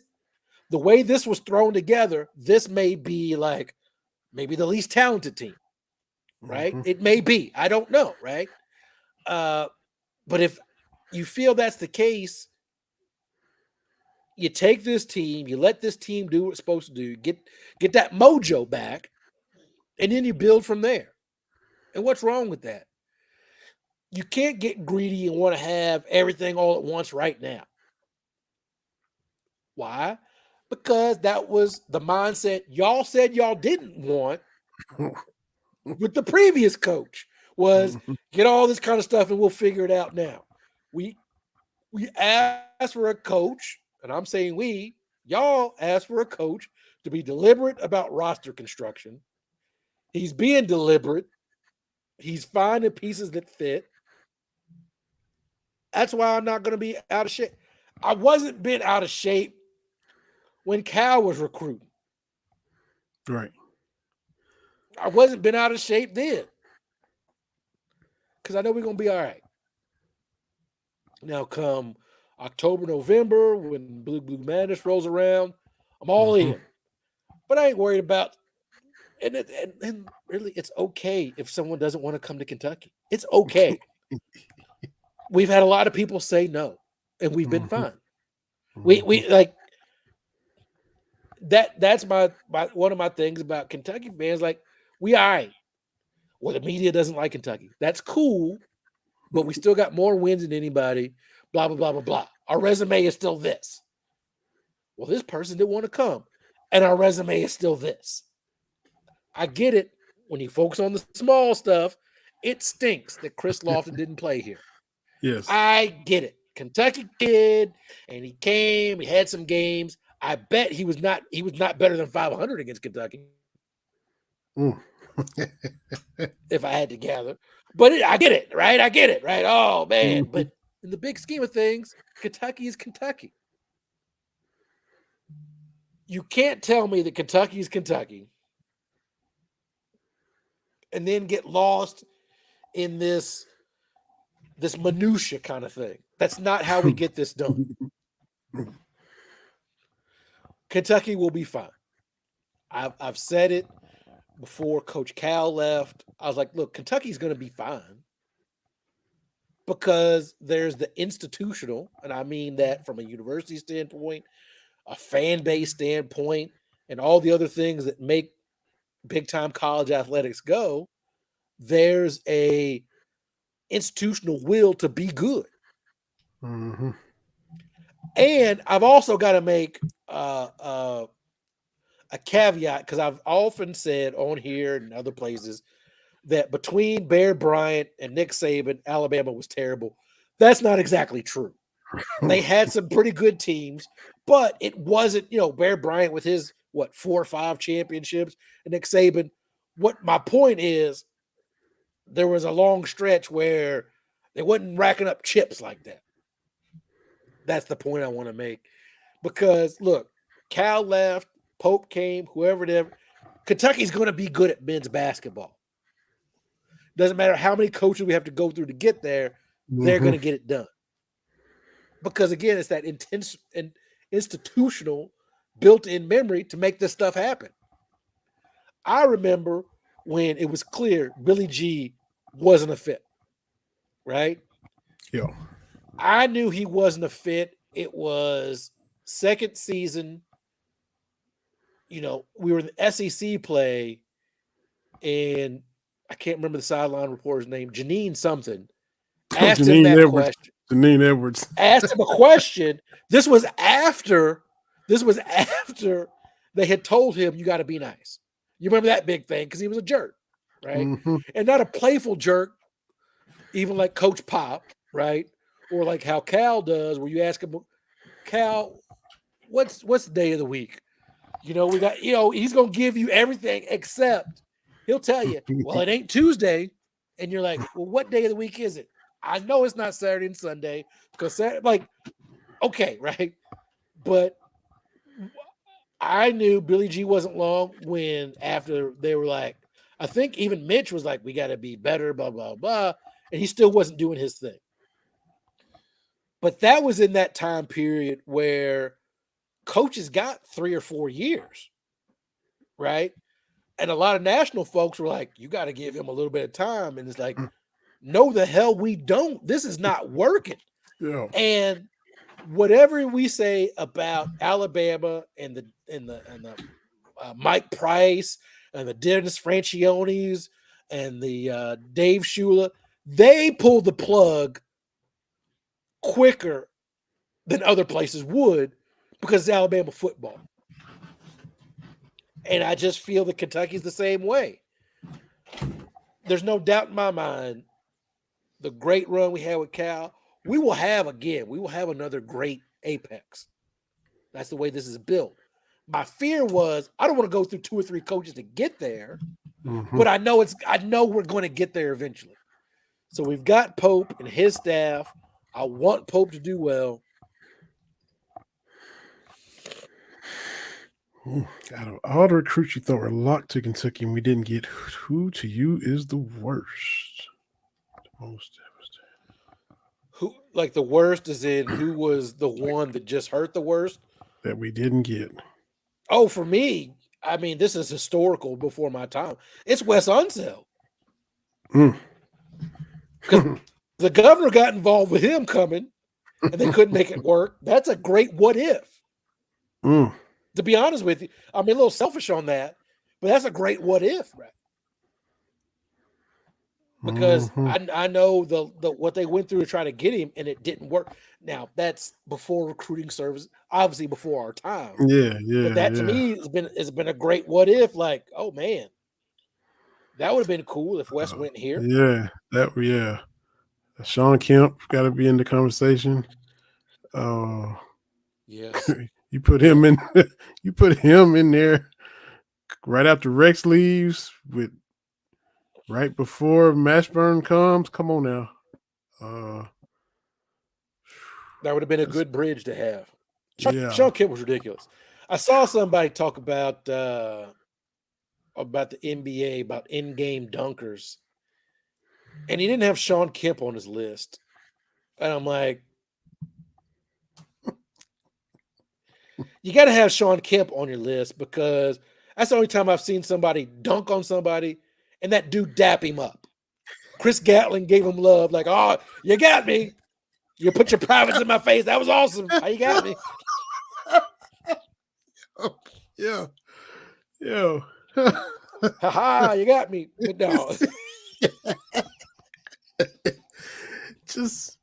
way this was thrown together, this may be like maybe the least talented team, right? Mm-hmm. It may be. I don't know, right? But if you feel that's the case, you take this team, you let this team do what it's supposed to do, get that mojo back, and then you build from there. And what's wrong with that? You can't get greedy and want to have everything all at once right now. Why? Because that was the mindset y'all said y'all didn't want with the previous coach, was get all this kind of stuff and we'll figure it out now. We asked for a coach, and I'm saying y'all asked for a coach to be deliberate about roster construction. He's being deliberate. He's finding pieces that fit. That's why I'm not going to be out of shape. I wasn't been out of shape when Cal was recruiting. Right. I wasn't been out of shape then, because I know we're going to be all right. Now, come October, November, when Blue Madness rolls around, I'm all in. But I ain't worried about. And really, it's okay if someone doesn't want to come to Kentucky. It's okay. We've had a lot of people say no, and we've been fine. We like that. That's my one of my things about Kentucky fans. Like, we all right. Well, the media doesn't like Kentucky. That's cool, but we still got more wins than anybody. Blah blah blah blah blah. Our resume is still this. Well, this person didn't want to come, and our resume is still this. I get it. When you focus on the small stuff, it stinks that Chris Lofton didn't play here. Yes. I get it. Kentucky kid, and he came, he had some games. I bet he was not better than 500 against Kentucky. if I had to gather. But I get it, right? I get it, right? Oh, man. But in the big scheme of things, Kentucky is Kentucky. You can't tell me that Kentucky is Kentucky and then get lost in this minutia kind of thing. That's not how we get this done. Kentucky will be fine. I've said it before Coach Cal left. I was like, look, Kentucky's going to be fine because there's the institutional, and I mean that from a university standpoint, a fan base standpoint, and all the other things that make big-time college athletics go. There's a institutional will to be good. Mm-hmm. And I've also got to make a caveat, because I've often said on here and other places that between Bear Bryant and Nick Saban, Alabama was terrible. That's not exactly true. They had some pretty good teams, but it wasn't, Bear Bryant with his, 4 or 5 championships, and Nick Saban. What my point is, there was a long stretch where they wasn't racking up chips like that. That's the point I want to make. Because, look, Cal left, Pope came, whoever it is. Kentucky's going to be good at men's basketball. Doesn't matter how many coaches we have to go through to get there, they're going to get it done. Because, again, it's that intense and institutional built-in memory to make this stuff happen. I remember when it was clear Billy G wasn't a fit, right? Yeah. I knew he wasn't a fit. It was second season. We were in the SEC play, and I can't remember the sideline reporter's name, Janine something, asked him that question. Janine Edwards. Asked him a question. This was after they had told him, you got to be nice. You remember that big thing because he was a jerk, right? Mm-hmm. And not a playful jerk, even like Coach Pop, right? Or like how Cal does, where you ask him, Cal, what's the day of the week? We got, he's going to give you everything except he'll tell you, well, it ain't Tuesday. And you're like, well, what day of the week is it? I know it's not Saturday and Sunday because okay, right? But I knew Billy G wasn't long when after they were like, I think even Mitch was like, we got to be better, blah, blah, blah. And he still wasn't doing his thing. But that was in that time period where coaches got 3 or 4 years, right? And a lot of national folks were like, you got to give him a little bit of time. And it's like, no, the hell we don't. This is not working. Yeah. And whatever we say about Alabama and the Mike Price and the Dennis Franchionis and the Dave Shula, they pulled the plug quicker than other places would because it's Alabama football. And I just feel that Kentucky's the same way. There's no doubt in my mind the great run we had with Cal, we will have another great apex. That's the way this is built. My fear was I don't want to go through 2 or 3 coaches to get there, but I know we're going to get there eventually. So we've got Pope and his staff. I want Pope to do well. Out of all the recruits you thought were locked to Kentucky and we didn't get, who to you is the worst? The most devastating. Who, like the worst is in who was the one that just hurt the worst? That we didn't get. Oh, for me, I mean, this is historical before my time. It's Wes Unseld. Because the governor got involved with him coming and they couldn't make it work. That's a great what if. To be honest with you, I'm a little selfish on that, but that's a great what if, right? Because I know the what they went through to try to get him, and it didn't work. Now that's before recruiting service, obviously before our time. Yeah. But that to me has been a great what if. Like, oh man, that would have been cool if Wes went here. Yeah. Sean Kemp got to be in the conversation. Yes. You put him in. You put him in there right after Rex leaves with right before Mashburn comes. Come on now. That would have been a That's- good bridge to have. yeah. Sean Kemp was ridiculous. I saw somebody talk about the NBA, about in-game dunkers, and he didn't have Sean Kemp on his list. And I'm like, you got to have Sean Kemp on your list because that's the only time I've seen somebody dunk on somebody and that dude dap him up. Chris Gatlin gave him love, like, oh, you got me. You put your privates in my face. That was awesome. How you got me? Yeah. Yeah. Ha ha, you got me. But no. Just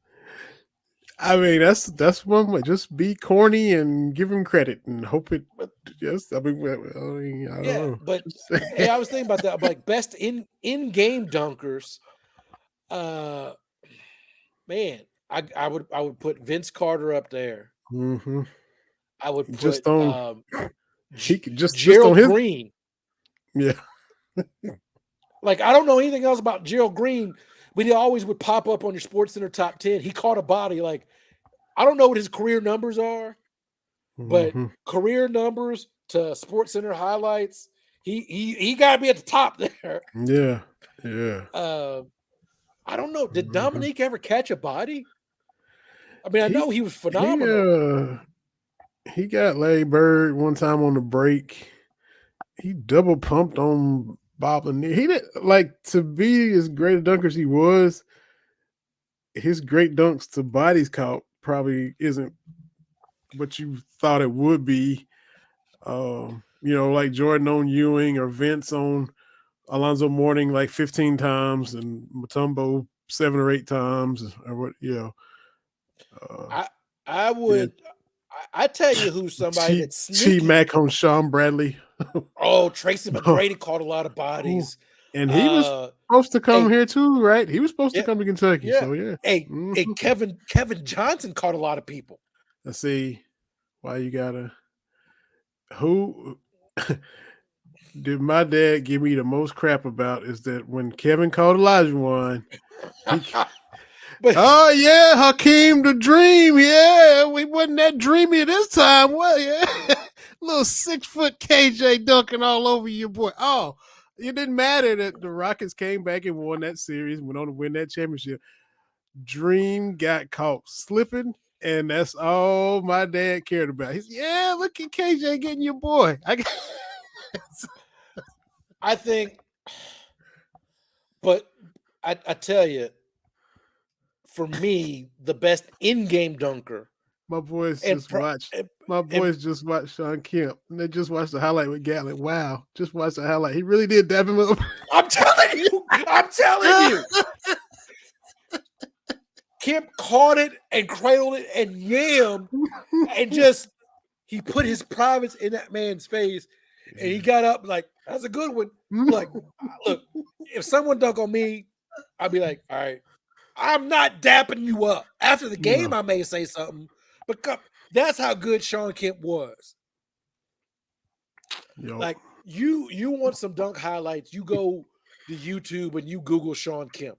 I mean, that's one way. Just be corny and give him credit and hope it. Yes, I mean, I don't Yeah, know. but hey, I was thinking about that. I'm like, best in-game dunkers. Man, I would put Vince Carter up there. Mm-hmm. I would Just put on he could just on Gerald his Green. yeah. Like, I don't know anything else about Gerald Green, but he always would pop up on your Sports Center top 10. He caught a body. Like, I don't know what his career numbers are, but Mm-hmm. career numbers to Sports Center highlights, he got to be at the top there. Yeah, yeah. I don't know. Did Mm-hmm. Dominique ever catch a body? I mean, I know he was He phenomenal. he got Larry Bird one time on the break. He double pumped on Bob Lanier. He did like to be as great a dunker as he was. His great dunks to bodies caught probably isn't what you thought it would be. Like Jordan on Ewing or Vince on Alonzo Mourning like 15 times and Mutombo 7 or 8 times or what, Uh, I yeah. would. I tell you who's somebody that's T sneaky. Mac on Sean Bradley. Oh, Tracy McGrady caught a lot of bodies. And he was supposed to come Hey, here too, right? He was supposed to yeah, come to Kentucky. yeah. So yeah. Hey, Mhm. Kevin Johnson caught a lot of people. Let's see why you gotta who did my dad give me the most crap about is that when Kevin called Elijah he But oh yeah, Hakeem the Dream. Yeah, we wasn't that dreamy this time. Well, yeah. Little 6-foot KJ dunking all over you, boy. Oh, it didn't matter that the Rockets came back and won that series, went on to win that championship. Dream got caught slipping, and that's all my dad cared about. He's yeah, look at KJ getting your boy. I think, but I tell you, for me, the best in-game dunker, My boys and just watched. My boys just watched Sean Kemp, and they just watched the highlight with Gatlin. Wow, just watched the highlight. He really did dab him up. I'm telling you, Kemp caught it and cradled it and yammed, and just he put his privates in that man's face, and he got up like, "That's a good one." Like, look, if someone dunk on me, I'd be like, "All right, I'm not dapping you up." After the game, No. I may say something, but that's how good Sean Kemp was. Yo. Like, you want some dunk highlights, you go to YouTube and you Google Sean Kemp.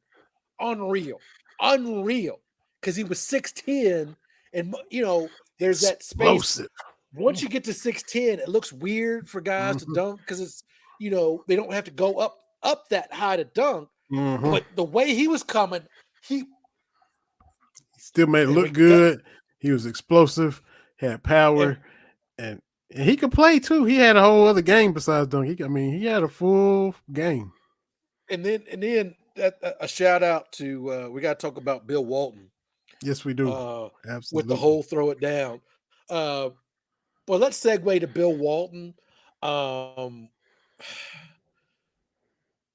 Unreal. Because he was 6'10", and there's that space. Explosive. Once you get to 6'10", it looks weird for guys to dunk because it's they don't have to go up that high to dunk. But the way he was coming, he still made it look good. He was explosive, had power, and he could play too. He had a whole other game besides dunk. He had a full game. And then a shout out to we got to talk about Bill Walton. Yes, we do. Absolutely. With the whole throw it down. Well, let's segue to Bill Walton.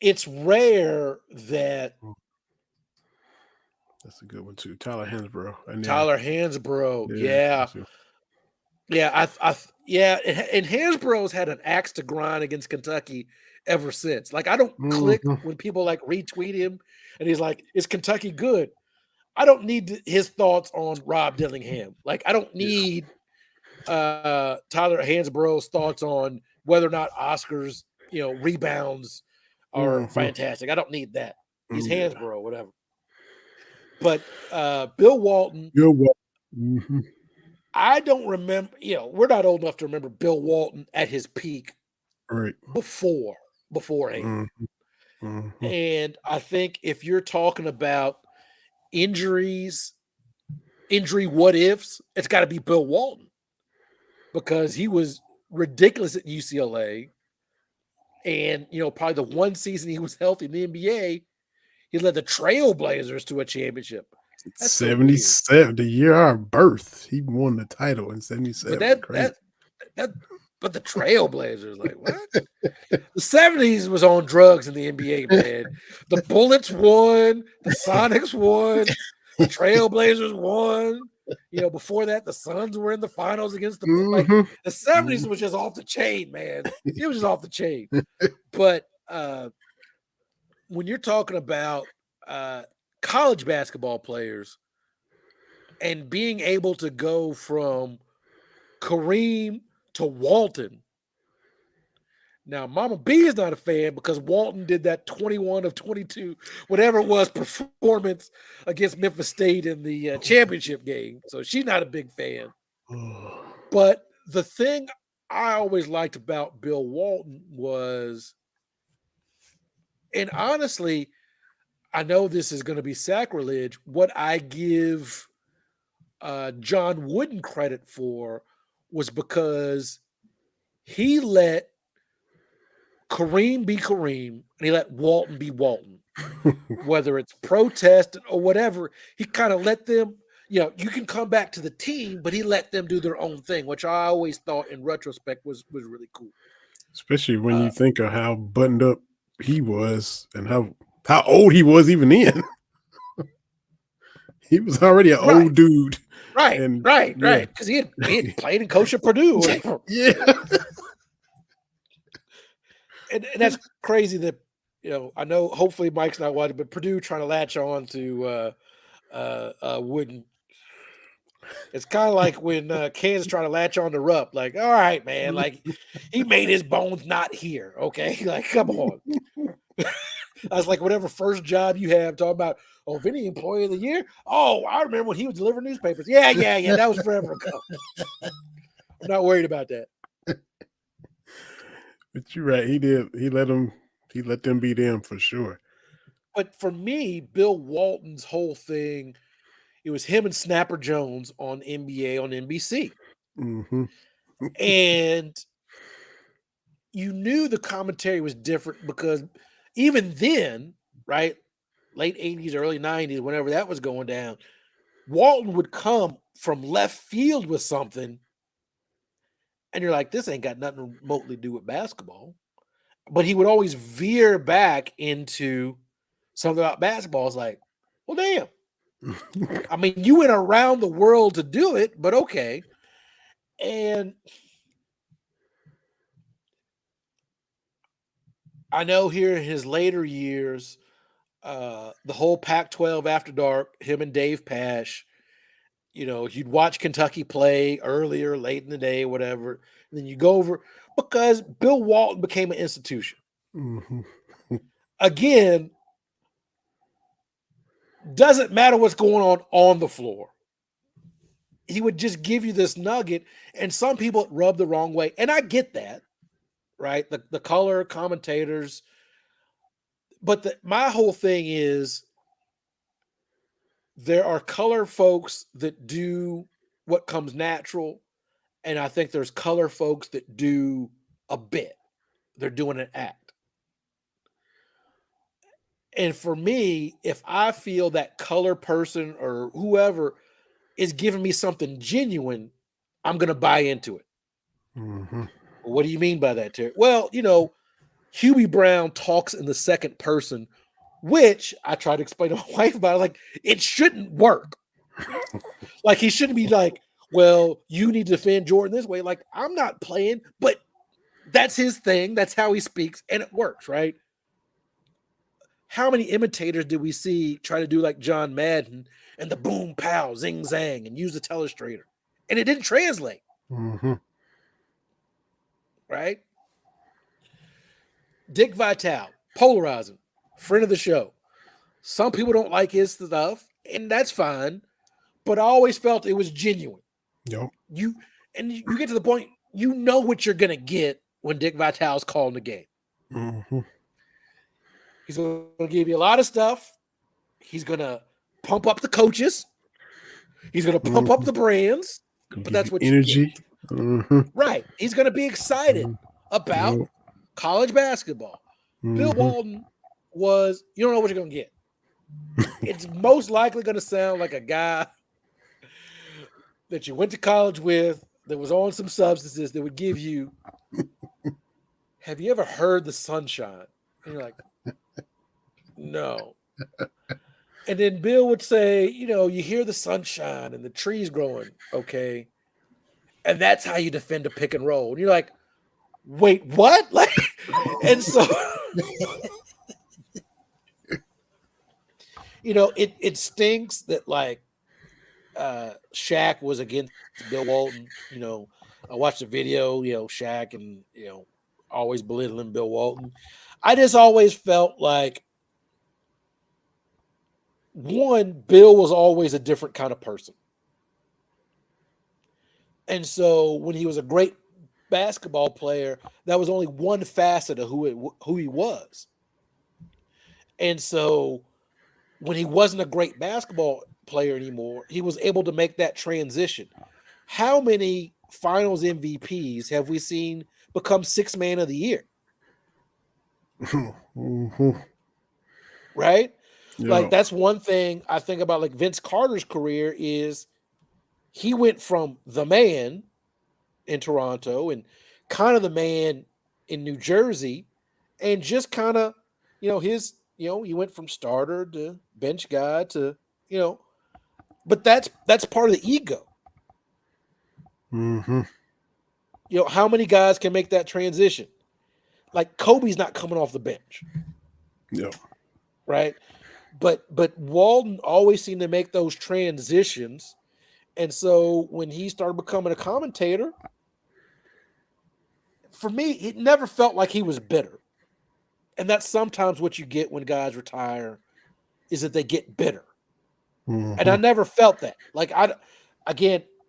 It's rare that that's a good one too. Tyler Hansbrough. Yeah. Yeah, and Hansborough's had an axe to grind against Kentucky ever since. Like, I don't click when people like retweet him and he's like, "Is Kentucky good?" I don't need his thoughts on Rob Dillingham. Like, I don't need Tyler Hansborough's thoughts on whether or not Oscar's rebounds are Mhm. fantastic. I don't need that. He's Yeah. Hansborough, whatever. But Bill Walton, You're welcome. Mhm. I don't remember, we're not old enough to remember Bill Walton at his peak Right. beforehand. Mhm. Mhm. And I think if you're talking about injuries, injury what ifs, it's got to be Bill Walton because he was ridiculous at UCLA. And, probably the one season he was healthy in the NBA, he led the Trailblazers to a championship. That's so weird. 77, the year of our birth. He won the title in But 77. Crazy. but the Trailblazers, like what? The 70s was on drugs in the NBA, man. The Bullets won, the Sonics won, the Trailblazers won. Before that, the Suns were in the finals against Mhm. the 70s was just off the chain, man. It was just off the chain. But when you're talking about college basketball players and being able to go from Kareem to Walton. Now, Mama B is not a fan because Walton did that 21 of 22, whatever it was, performance against Memphis State in the championship game. So she's not a big fan. But the thing I always liked about Bill Walton was, and honestly, I know this is going to be sacrilege, what I give John Wooden credit for was because he let Kareem be Kareem and he let Walton be Walton. Whether it's protest or whatever, he kind of let them, you can come back to the team, but he let them do their own thing, which I always thought in retrospect was really cool. Especially when you think of how buttoned up he was and how old he was even then. He was already an old dude. Right. And Because he had played and coached at Purdue or whatever. Yeah. And that's crazy that, I know hopefully Mike's not watching, but Purdue trying to latch on to Wooden. It's kind of like when Kansas trying to latch on to Rupp. Like, all right, man, like he made his bones not here. Okay, like come on. I was like, whatever first job you have, talking about, Vinny Employee of the Year. Oh, I remember when he was delivering newspapers. Yeah, that was forever ago. I'm not worried about that. But you're right. He did. He let them be them for sure. But for me, Bill Walton's whole thing, it was him and Snapper Jones on NBA on NBC. Mm-hmm. And you knew the commentary was different because even then, right, late 80s, early 90s, whenever that was going down, Walton would come from left field with something, and you're like, this ain't got nothing remotely to do with basketball. But he would always veer back into something about basketball. It's like, well, damn. I mean, you went around the world to do it, but okay. And I know here in his later years, the whole Pac-12 After Dark, him and Dave Pash, you'd watch Kentucky play earlier, late in the day, whatever. And then you go over because Bill Walton became an institution. Mm-hmm. Again, doesn't matter what's going on the floor. He would just give you this nugget, and some people rub the wrong way. And I get that, right? The color commentators. But my whole thing is there are color folks that do what comes natural, and I think there's color folks that do a bit. They're doing an act. And for me, if I feel that color person or whoever is giving me something genuine, I'm going to buy into it. Mm-hmm. What do you mean by that, Terry? Well, Hubie Brown talks in the second person, which I try to explain to my wife about. Like, it shouldn't work. Like, he shouldn't be like, well, you need to defend Jordan this way. Like, I'm not playing, but that's his thing. That's how he speaks, and it works, right? How many imitators did we see try to do like John Madden and the boom, pow, zing, zang, and use the telestrator? And it didn't translate. Mm-hmm. Right? Dick Vitale. polarizing, friend of the show. Some people don't like his stuff, and that's fine. But I always felt it was genuine. Yep. You get to the point, you know what you're gonna get when Dick Vitale's calling the game. Mm-hmm. He's gonna give you a lot of stuff. He's gonna pump up the coaches. He's gonna pump up the brands. But that's what energy. you get. Mm-hmm. Right. He's gonna be excited about college basketball. Bill Walton was, you don't know what you're gonna get. It's most likely gonna sound like a guy that you went to college with that was on some substances that would give you, have you ever heard the sunshine? And you're like, no. And then Bill would say, you hear the sunshine and the trees growing, okay? And that's how you defend a pick and roll. And you're like, wait, what? Like, and so, it stinks that like Shaq was against Bill Walton. I watched the video, Shaq and, always belittling Bill Walton. I just always felt like, one, Bill was always a different kind of person. And so when he was a great basketball player, that was only one facet of who he was. And so when he wasn't a great basketball player anymore, he was able to make that transition. How many finals MVPs have we seen become sixth man of the year? Mm-hmm. Right? Yeah. Like that's one thing I think about like Vince Carter's career is he went from the man in Toronto and kind of the man in New Jersey and just kind of, he went from starter to bench guy to, but that's part of the ego. Mm-hmm. How many guys can make that transition? Like Kobe's not coming off the bench. Yeah. Right. But Walton always seemed to make those transitions. And so when he started becoming a commentator, for me, it never felt like he was bitter. And that's sometimes what you get when guys retire is that they get bitter. Mm-hmm. And I never felt that. Like I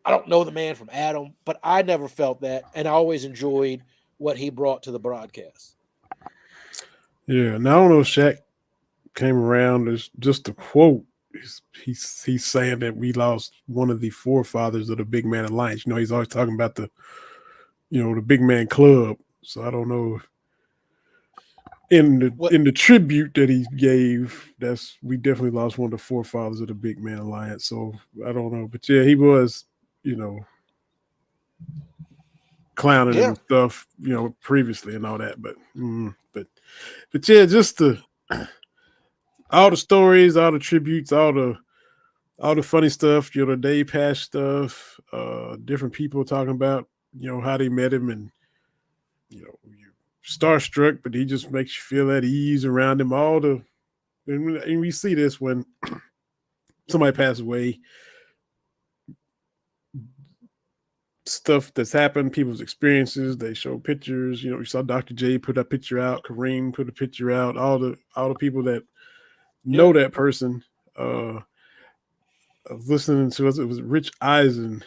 don't know the man from Adam, but I never felt that. And I always enjoyed what he brought to the broadcast. Yeah. Now I don't know if Shaq came around as just a quote. He's saying that we lost one of the forefathers of the big man alliance. He's always talking about the big man club. So I don't know if in the tribute that he gave, we definitely lost one of the forefathers of the big man alliance. So I don't know, but yeah, he was, clowning and stuff, previously and all that. But yeah, just all the stories, all the tributes, all the funny stuff, the Dave Pash stuff, different people talking about, how they met him and, you're starstruck, but he just makes you feel at ease around him. And we see this when somebody passes away, stuff that's happened, people's experiences, they show pictures. We saw Dr. J put a picture out, Kareem put a picture out, all the people that know that person. I was listening to it was Rich Eisen,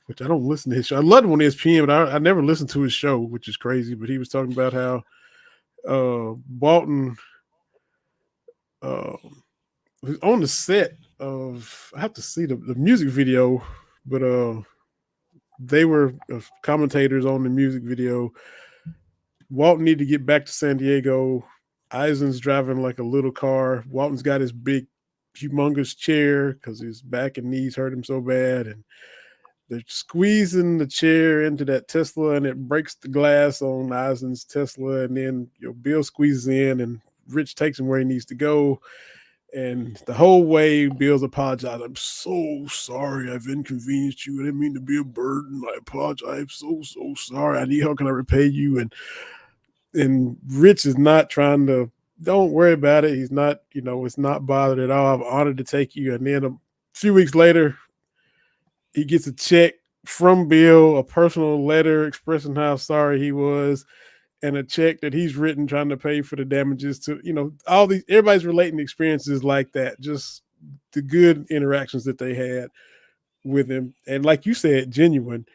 which I don't listen to his show. I loved him on ESPN, but I never listened to his show, which is crazy. But he was talking about how Walton was on the set of, I have to see the music video, but they were commentators on the music video. Walton needed to get back to San Diego. Eisen's driving like a little car. Walton's got his big, humongous chair because his back and knees hurt him so bad. And they're squeezing the chair into that Tesla and it breaks the glass on Eisen's Tesla. And then Bill squeezes in and Rich takes him where he needs to go. And the whole way, Bill's apologized. I'm so sorry I've inconvenienced you. I didn't mean to be a burden. I apologize. I'm so sorry. I need help. Can I repay you? And Rich is not trying to, don't worry about it. He's not, it's not bothered at all. I'm honored to take you. And then a few weeks later, he gets a check from Bill, a personal letter expressing how sorry he was. and a check that he's written trying to pay for the damages to, all these, everybody's relating experiences like that, just the good interactions that they had with him. And like you said, genuine,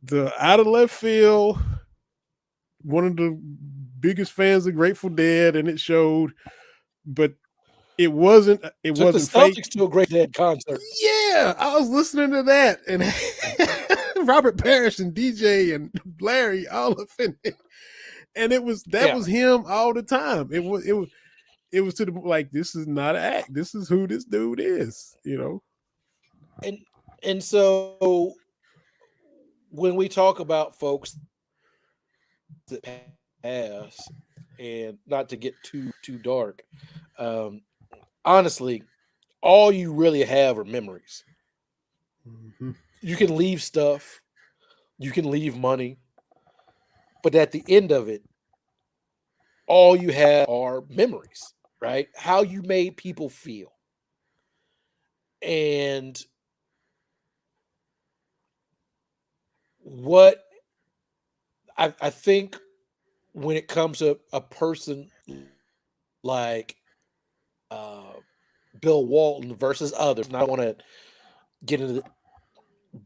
the out of left field, one of the biggest fans of Grateful Dead, and it showed, but it wasn't Took the fake. Celtics to a Great Dead concert. Yeah, I was listening to that, and Robert Parrish and DJ and Larry all up in it, and was him all the time. It was to the, like, this is not an act. This is who this dude is, And so when we talk about folks that pass, and not to get too dark, honestly, all you really have are memories. Mm-hmm. You can leave stuff, you can leave money, but at the end of it, all you have are memories, right? How you made people feel. And what I think when it comes to a person like Bill Walton versus others, and I don't want to get into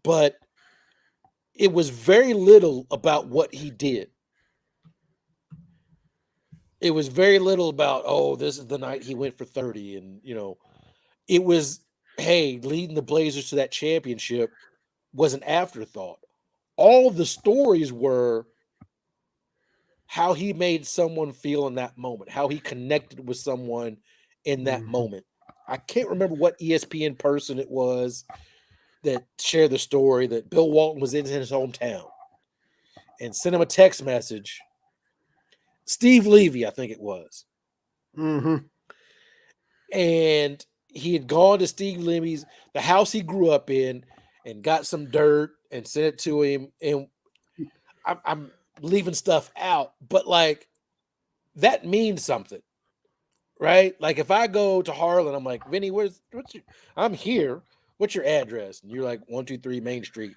but it was very little about what he did. It was very little about, oh, this is the night he went for 30. And, it was, hey, leading the Blazers to that championship was an afterthought. All of the stories were how he made someone feel in that moment, how he connected with someone in that moment. I can't remember what ESPN person it was that shared the story that Bill Walton was in his hometown and sent him a text message. Steve Levy, I think it was. Mm-hmm. And he had gone to Steve Levy's, the house he grew up in, and got some dirt and sent it to him. And I'm leaving stuff out, but like that means something, right? Like if I go to Harlan, I'm like, Vinny, I'm here. What's your address? And you're like 123 Main Street.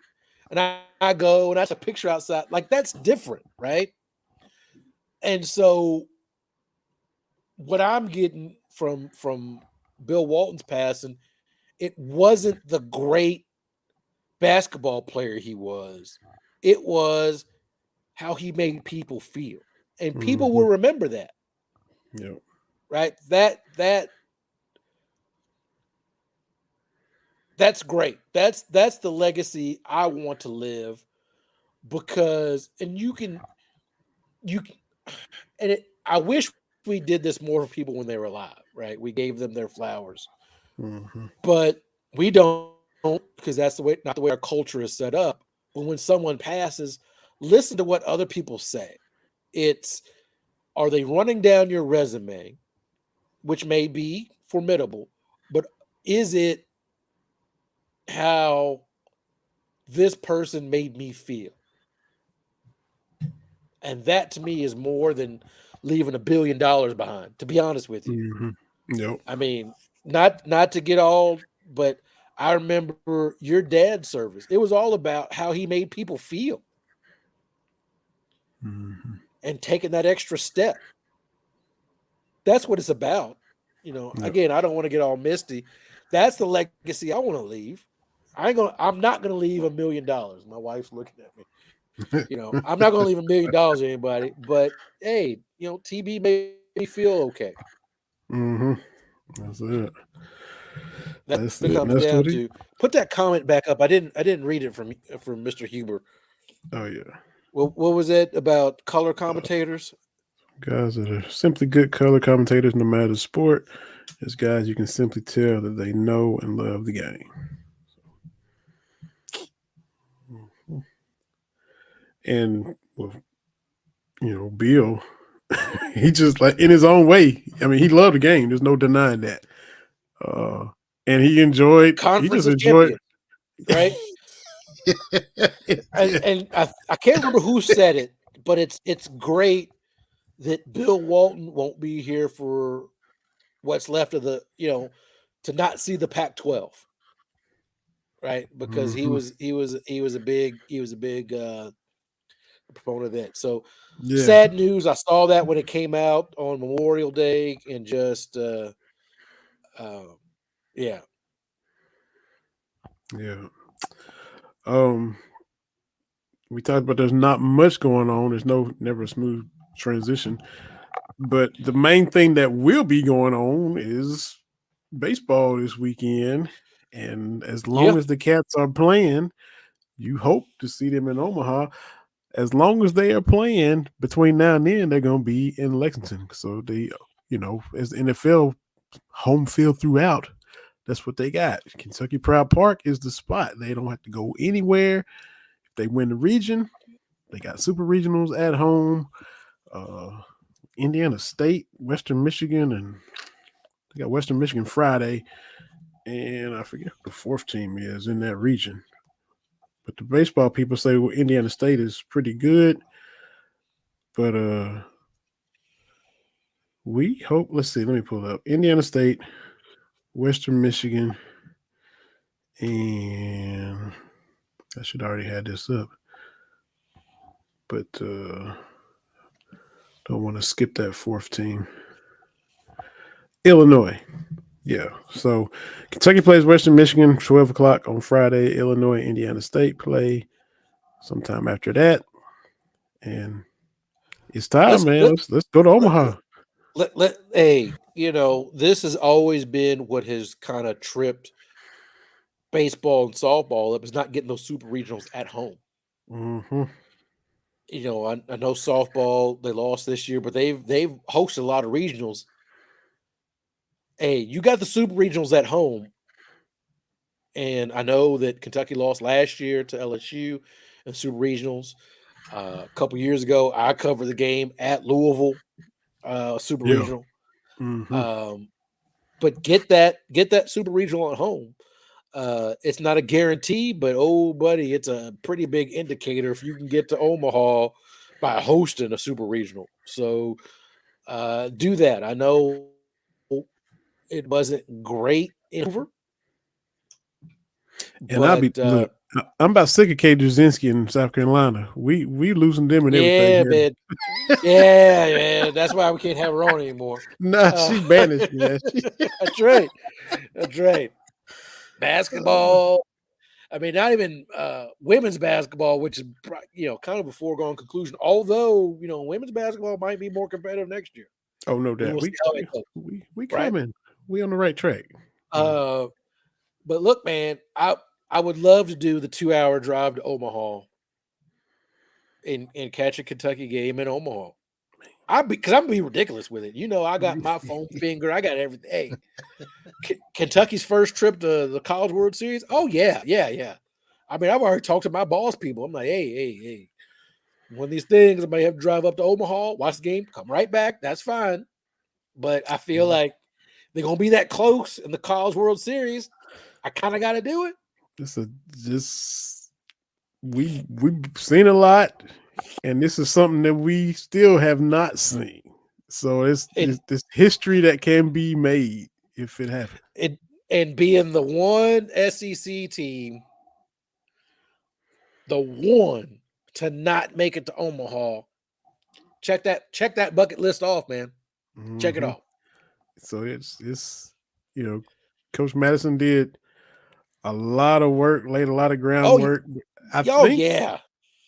And I go and that's a picture outside. Like that's different, right? And so what I'm getting from Bill Walton's passing, it wasn't the great basketball player he was. It was how he made people feel. And people will remember that. Yep. Right? That's great. That's the legacy I want to live, because I wish we did this more for people when they were alive, right? We gave them their flowers. Mm-hmm. But we don't, because that's not the way our culture is set up. But when someone passes, listen to what other people say. It's, are they running down your resume, which may be formidable, but is it how this person made me feel? And that to me is more than leaving $1 billion behind, to be honest with you. Mm-hmm. Yep. I mean, not to get all, but I remember your dad's service. It was all about how he made people feel and taking that extra step. That's what it's about. Yep. Again, I don't want to get all misty. That's the legacy I want to leave. I'm not gonna leave $1 million. My wife's looking at me. I'm not gonna leave $1 million to anybody, but hey, TB made me feel okay. Mm-hmm. That's it. That's what it comes down to. Put that comment back up. I didn't read it from Mr. Huber. Oh yeah. What was it about color commentators? Guys that are simply good color commentators, no matter the sport, is guys you can simply tell that they know and love the game. And well, Bill, he just, like, in his own way. I mean, he loved the game. There's no denying that. And he enjoyed. Conference He just enjoyed, right? and I can't remember who said it, but it's great that Bill Walton won't be here for what's left of the to not see the Pac-12, right? Because he was a big a proponent of that. So Yeah, sad news. I saw that when it came out on Memorial Day, and just uh, yeah, yeah. Um, we talked about there's not much going on. There's never a smooth transition. But the main thing that will be going on is baseball this weekend. And as long yeah. as the Cats are playing, you hope to see them in Omaha. As long as they are playing between now and then, they're going to be in Lexington. So they, as NFL home field throughout, that's what they got. Kentucky Proud Park is the spot. They don't have to go anywhere. If they win the region, they got super regionals at home. Uh, Indiana State, Western Michigan, and they got Western Michigan Friday. And I forget who the fourth team is in that region. But the baseball people say Indiana State is pretty good. But we hope. Let's see. Let me pull it up. Indiana State, Western Michigan, and I should already have this up. But don't want to skip that fourth team. Illinois. Yeah. So Kentucky plays Western Michigan 12 o'clock on Friday. Illinois, Indiana State play sometime after that. And it's time, Let's man. let Let's go to let Omaha. hey, this has always been what has kind of tripped baseball and softball up, is not getting those super regionals at home. Mm-hmm. I know softball, they lost this year, but they've hosted a lot of regionals. Hey, you got the super regionals at home, and I know that Kentucky lost last year to LSU in super regionals. A couple years ago, I covered the game at Louisville, super Yeah. regional. Mm-hmm. Um, but get that super regional at home. It's not a guarantee, but oh, buddy, it's a pretty big indicator if you can get to Omaha by hosting a super regional. So do that. I know it wasn't great in Hoover, And I'll be but look. I'm about sick of Kay Drzinski in South Carolina. We losing them and everything yeah, here. man, yeah, man. That's why we can't have her on anymore. Nah, Uh, she banished, man. that's right. That's right. Basketball. I mean, not even women's basketball, which is kind of a foregone conclusion. Although women's basketball might be more competitive next year. Oh, no And doubt. we'll see We how we it goes, we right? coming. We on the right track. Yeah. Uh, but look, man, I would love to do the 2-hour drive to Omaha and catch a Kentucky game in Omaha. Because I'm gonna be ridiculous with it. I got my foam finger. I got everything. Hey, Kentucky's first trip to the College World Series. Oh yeah, yeah, yeah. I mean, I've already talked to my boss people. I'm like, hey. One of these things, I may have to drive up to Omaha, watch the game, come right back. That's fine. But I feel like they're gonna be that close in the College World Series. I kind of got to do it. This is just we've seen a lot, and this is something that we still have not seen. So it's And this history that can be made if it happens. and and being the one SEC team, the one to not make it to Omaha. Check that bucket list off, man. Check it Mm-hmm. off. So it's you know, Coach Madison did a lot of work, laid a lot of Oh, groundwork. I oh think yeah,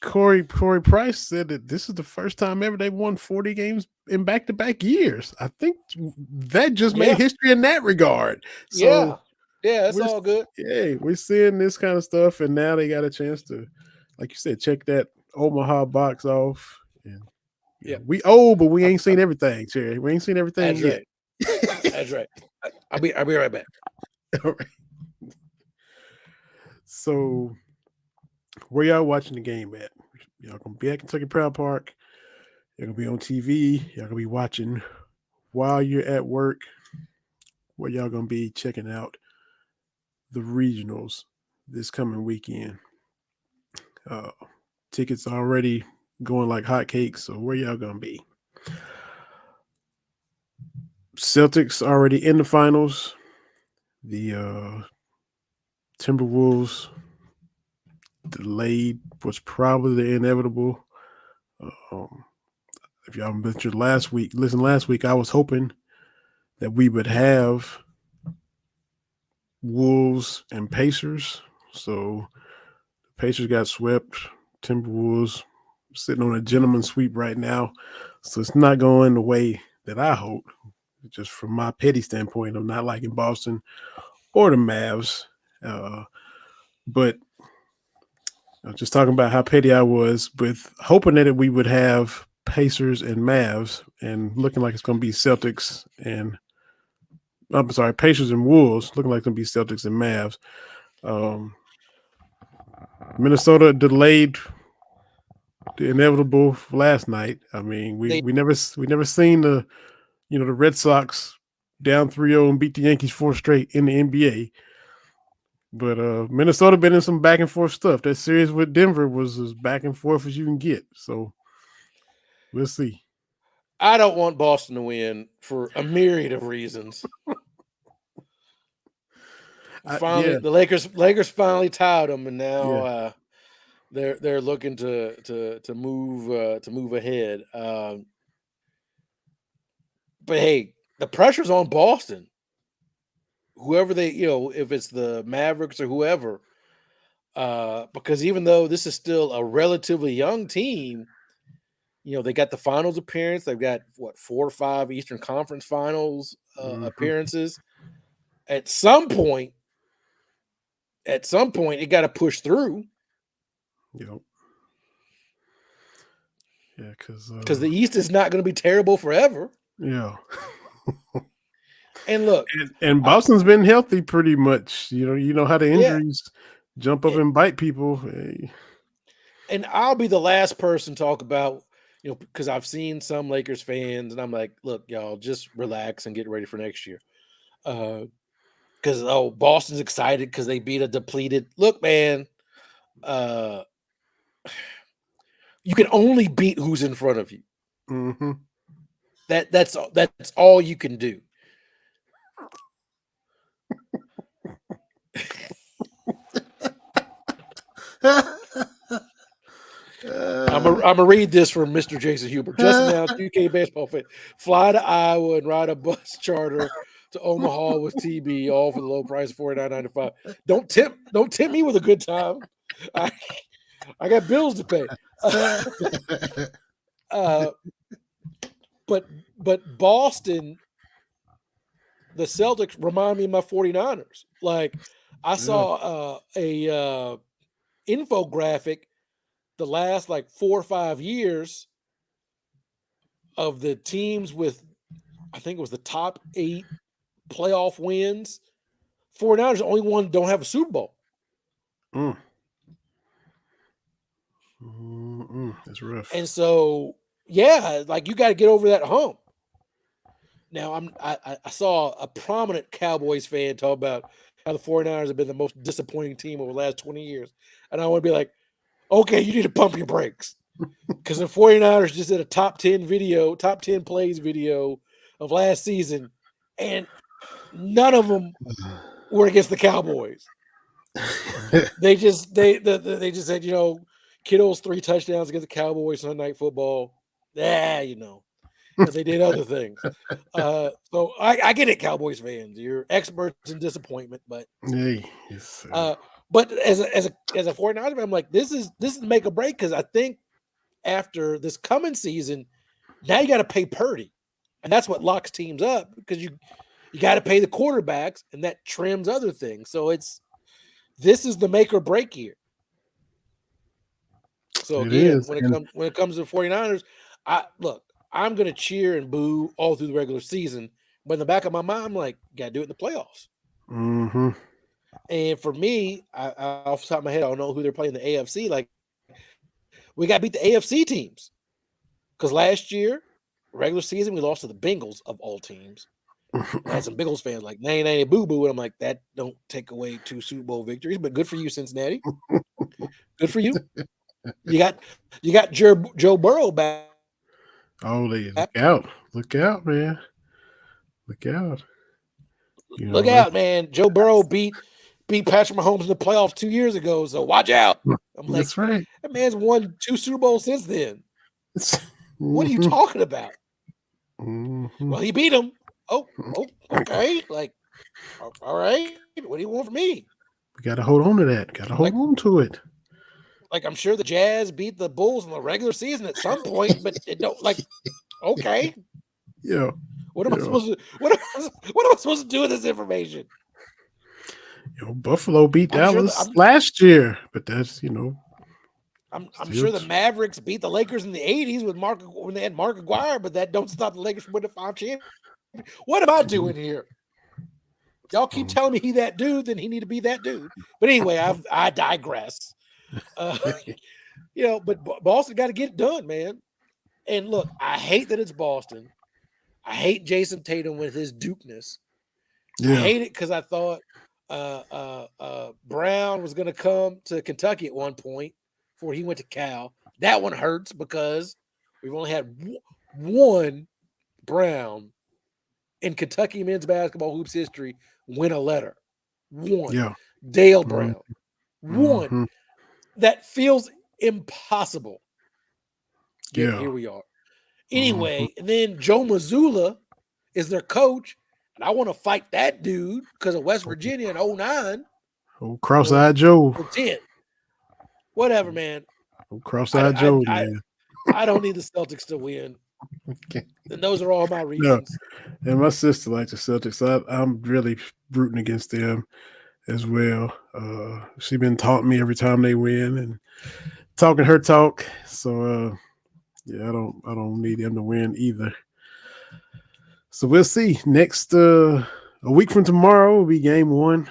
Corey Price said that this is the first time ever they won 40 games in back-to-back years. I think that just made yeah, history in that regard. yeah, So yeah. That's we're all good. we're seeing this kind of stuff, and now they got a chance to, like you said, check that Omaha box off. And Yeah, we old, but we I- ain't I- seen everything, Cherry. We ain't seen everything that's yet. right. That's right. I'll be right back. All right. So where y'all watching the game at? Y'all gonna be at Kentucky Proud Park. You're gonna be on TV. Y'all gonna be watching while you're at work. Where y'all gonna be checking out the regionals this coming weekend. Uh, Tickets already going like hotcakes. So where y'all gonna be? Celtics already in the finals. The Timberwolves delayed was probably the inevitable. If y'all mentioned last week, I was hoping that we would have Wolves and Pacers. So the Pacers got swept. Timberwolves sitting on a gentleman's sweep right now. So it's not going the way that I hope. Just from my petty standpoint of not liking Boston or the Mavs. But I was just talking about how petty I was with hoping that we would have Pacers and Mavs, and looking like it's going to be Celtics and Pacers and Wolves, looking like it's going to be Celtics and Mavs. Minnesota delayed the inevitable last night. I mean, we never seen the Red Sox down 3-0 and beat the Yankees 4 straight in the NBA. But Minnesota been in some back and forth stuff. That series with Denver was as back and forth as you can get. So we'll see. I don't want Boston to win for a myriad of reasons. The Lakers finally tied them, and now they're looking to move ahead. But hey, the pressure's on Boston. Whoever if it's the Mavericks or whoever, because even though this is still a relatively young team, they got the finals appearance. They've got 4 or 5 Eastern Conference Finals appearances. At some point, it got to push through. Yep. Yeah, because the East is not going to be terrible forever. Yeah. And look, and Boston's been healthy pretty much. You know how the injuries jump up and bite people. Hey. And I'll be the last person to talk about, because I've seen some Lakers fans, and I'm like, look, y'all, just relax and get ready for next year. Because Boston's excited because they beat a depleted. Look, man, you can only beat who's in front of you. Mm-hmm. That's all you can do. I'm gonna read this from Mr. Jason Huber. Just announced UK baseball fan fly to Iowa and ride a bus charter to Omaha with TB, all for the low price of $49.95. Don't tempt me with a good time. I got bills to pay. But Boston, the Celtics remind me of my 49ers. Like I saw a infographic the last 4 or 5 years of the teams with, I think it was the top 8 playoff wins. 49ers the only one don't have a Super Bowl. That's rough. And so, you got to get over that hump. Now, I saw a prominent Cowboys fan talk about how the 49ers have been the most disappointing team over the last 20 years. And I want to be like, okay, you need to pump your brakes. Because the 49ers just did a top 10 plays video of last season, and none of them were against the Cowboys. They just said, Kittle's 3 touchdowns against the Cowboys Sunday Night Football. Because they did other things. So I get it, Cowboys fans. You're experts in disappointment, but but as a 49ers fan, I'm like, this is make or break, because I think after this coming season, now you got to pay Purdy, and that's what locks teams up, because you got to pay the quarterbacks, and that trims other things. So this is the make or break year. So again, when it comes to the 49ers, I'm going to cheer and boo all through the regular season, but in the back of my mind, I'm like, got to do it in the playoffs. Mm-hmm. And for me, I off the top of my head, I don't know who they're playing in the AFC. Like, we got to beat the AFC teams, because last year, regular season, we lost to the Bengals of all teams. I had some Bengals fans like, nay, boo-boo, and I'm like, that don't take away 2 Super Bowl victories, but good for you, Cincinnati. Good for you. You got Joe Burrow back. Oh, look out, man. Look out. Look out, man. Joe Burrow beat Patrick Mahomes in the playoffs 2 years ago, so watch out. I'm like, that's right. That man's won 2 Super Bowls since then. What are you talking about? Mm-hmm. Well, he beat him. Oh, okay. Like, all right. What do you want from me? We got to hold on to that. Got to hold on to it. Like, I'm sure the Jazz beat the Bulls in the regular season at some point, but it don't like. Okay, Yeah. what am I supposed to? What am I supposed to do with this information? Buffalo beat I'm sure Dallas last year, but that's I'm sure the Mavericks beat the Lakers in the '80s with when they had Mark Aguirre, but that don't stop the Lakers from winning 5 championships. What am I doing here? Y'all keep telling me he that dude, then he need to be that dude. But anyway, I digress. But Boston got to get it done, man. And look, I hate that it's Boston. I hate Jason Tatum with his Dukeness. Yeah. I hate it because I thought Brown was going to come to Kentucky at one point before he went to Cal. That one hurts because we've only had one Brown in Kentucky men's basketball hoops history win a letter. One. Yeah. Dale Brown. One. That feels impossible. Yet here we are. Anyway, and then Joe Mazzulla is their coach, and I want to fight that dude because of West Virginia in 2009. Oh, cross-eyed Joe. 10. Whatever, man. Oh, cross-eyed Joe, man. I don't need the Celtics to win. Okay. And those are all my reasons. No. And my sister likes the Celtics. I'm really rooting against them as well. She's been taunting me every time they win and talking her talk. So yeah, I don't need them to win either. So we'll see. Next a week from tomorrow will be game 1.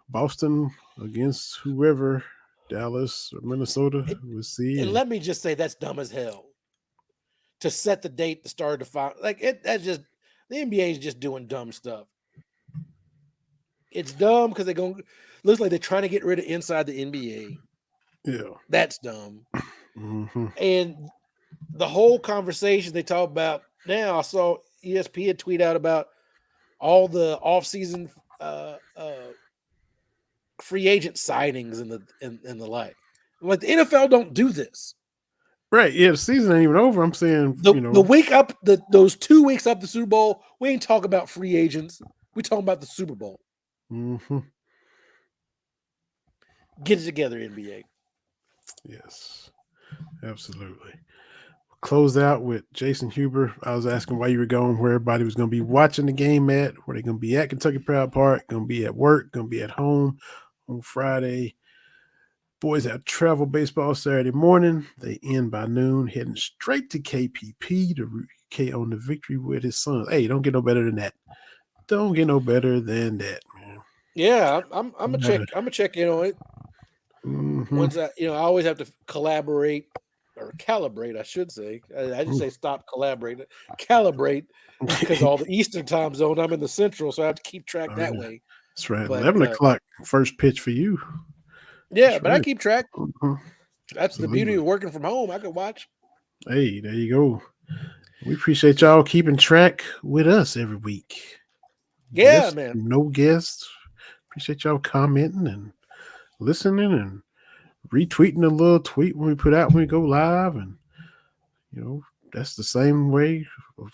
Boston against whoever, Dallas or Minnesota. We'll see. And let me just say that's dumb as hell. To set the date to start the final. That's just the NBA is just doing dumb stuff. It's dumb because looks like they're trying to get rid of inside the NBA. Yeah. That's dumb. And the whole conversation they talk about now, I saw ESPN tweet out about all the offseason free agent signings and the like. Like the NFL don't do this. Right. Yeah, the season ain't even over. I'm saying the week up those 2 weeks up the Super Bowl, we ain't talking about free agents. We talking about the Super Bowl. Get it together, NBA. Yes, absolutely. Close out with Jason Huber. I was asking why you were going, where everybody was going to be watching the game at, where they're going to be at Kentucky Proud Park, going to be at work, going to be at home on Friday. Boys have travel baseball Saturday morning. They end by noon, heading straight to KPP to root UK on the victory with his sons. Hey, don't get no better than that. Don't get no better than that, man. Yeah, I'm gonna check in on it. Once I always have to collaborate or calibrate, I should say. I just say stop collaborating, calibrate because all the Eastern time zone. I'm in the Central, so I have to keep track that way. That's right. But, 11 o'clock first pitch for you. Yeah, but I keep track. That's the beauty of working from home. I can watch. Hey, there you go. We appreciate y'all keeping track with us every week. Yeah, man. No guests. Appreciate y'all commenting and listening and retweeting a little tweet when we put out when we go live. And, that's the same way of,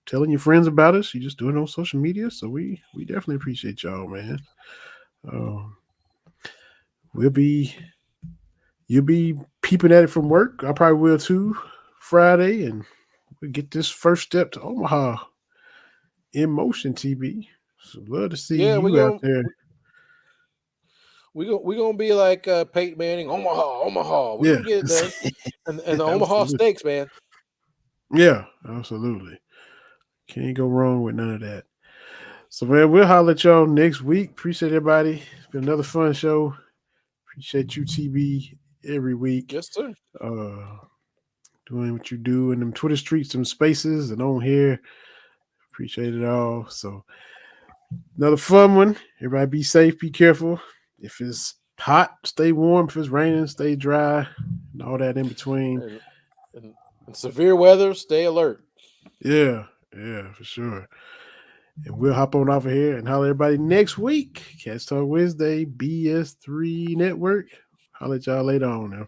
telling your friends about us. You just doing it on social media. So we definitely appreciate y'all, man. You'll be peeping at it from work. I probably will too Friday, and we'll get this first step to Omaha in motion, TB. So love to see you out there. We're gonna be like Peyton Manning, Omaha. We're gonna get it done. And the Omaha Steaks, man. Yeah, absolutely. Can't go wrong with none of that. So man, we'll holler at y'all next week. Appreciate everybody. It's been another fun show. Appreciate you, TB, every week. Yes, sir. Doing what you do in them Twitter streets, them spaces, and on here. Appreciate it all. So another fun one. Everybody be safe, be careful. If it's hot, stay warm. If it's raining, stay dry, and all that in between. And severe weather, stay alert. Yeah, for sure. And we'll hop on off of here and holler at everybody next week. Cats Talk Wednesday, BS3 Network. Holler at y'all later on now.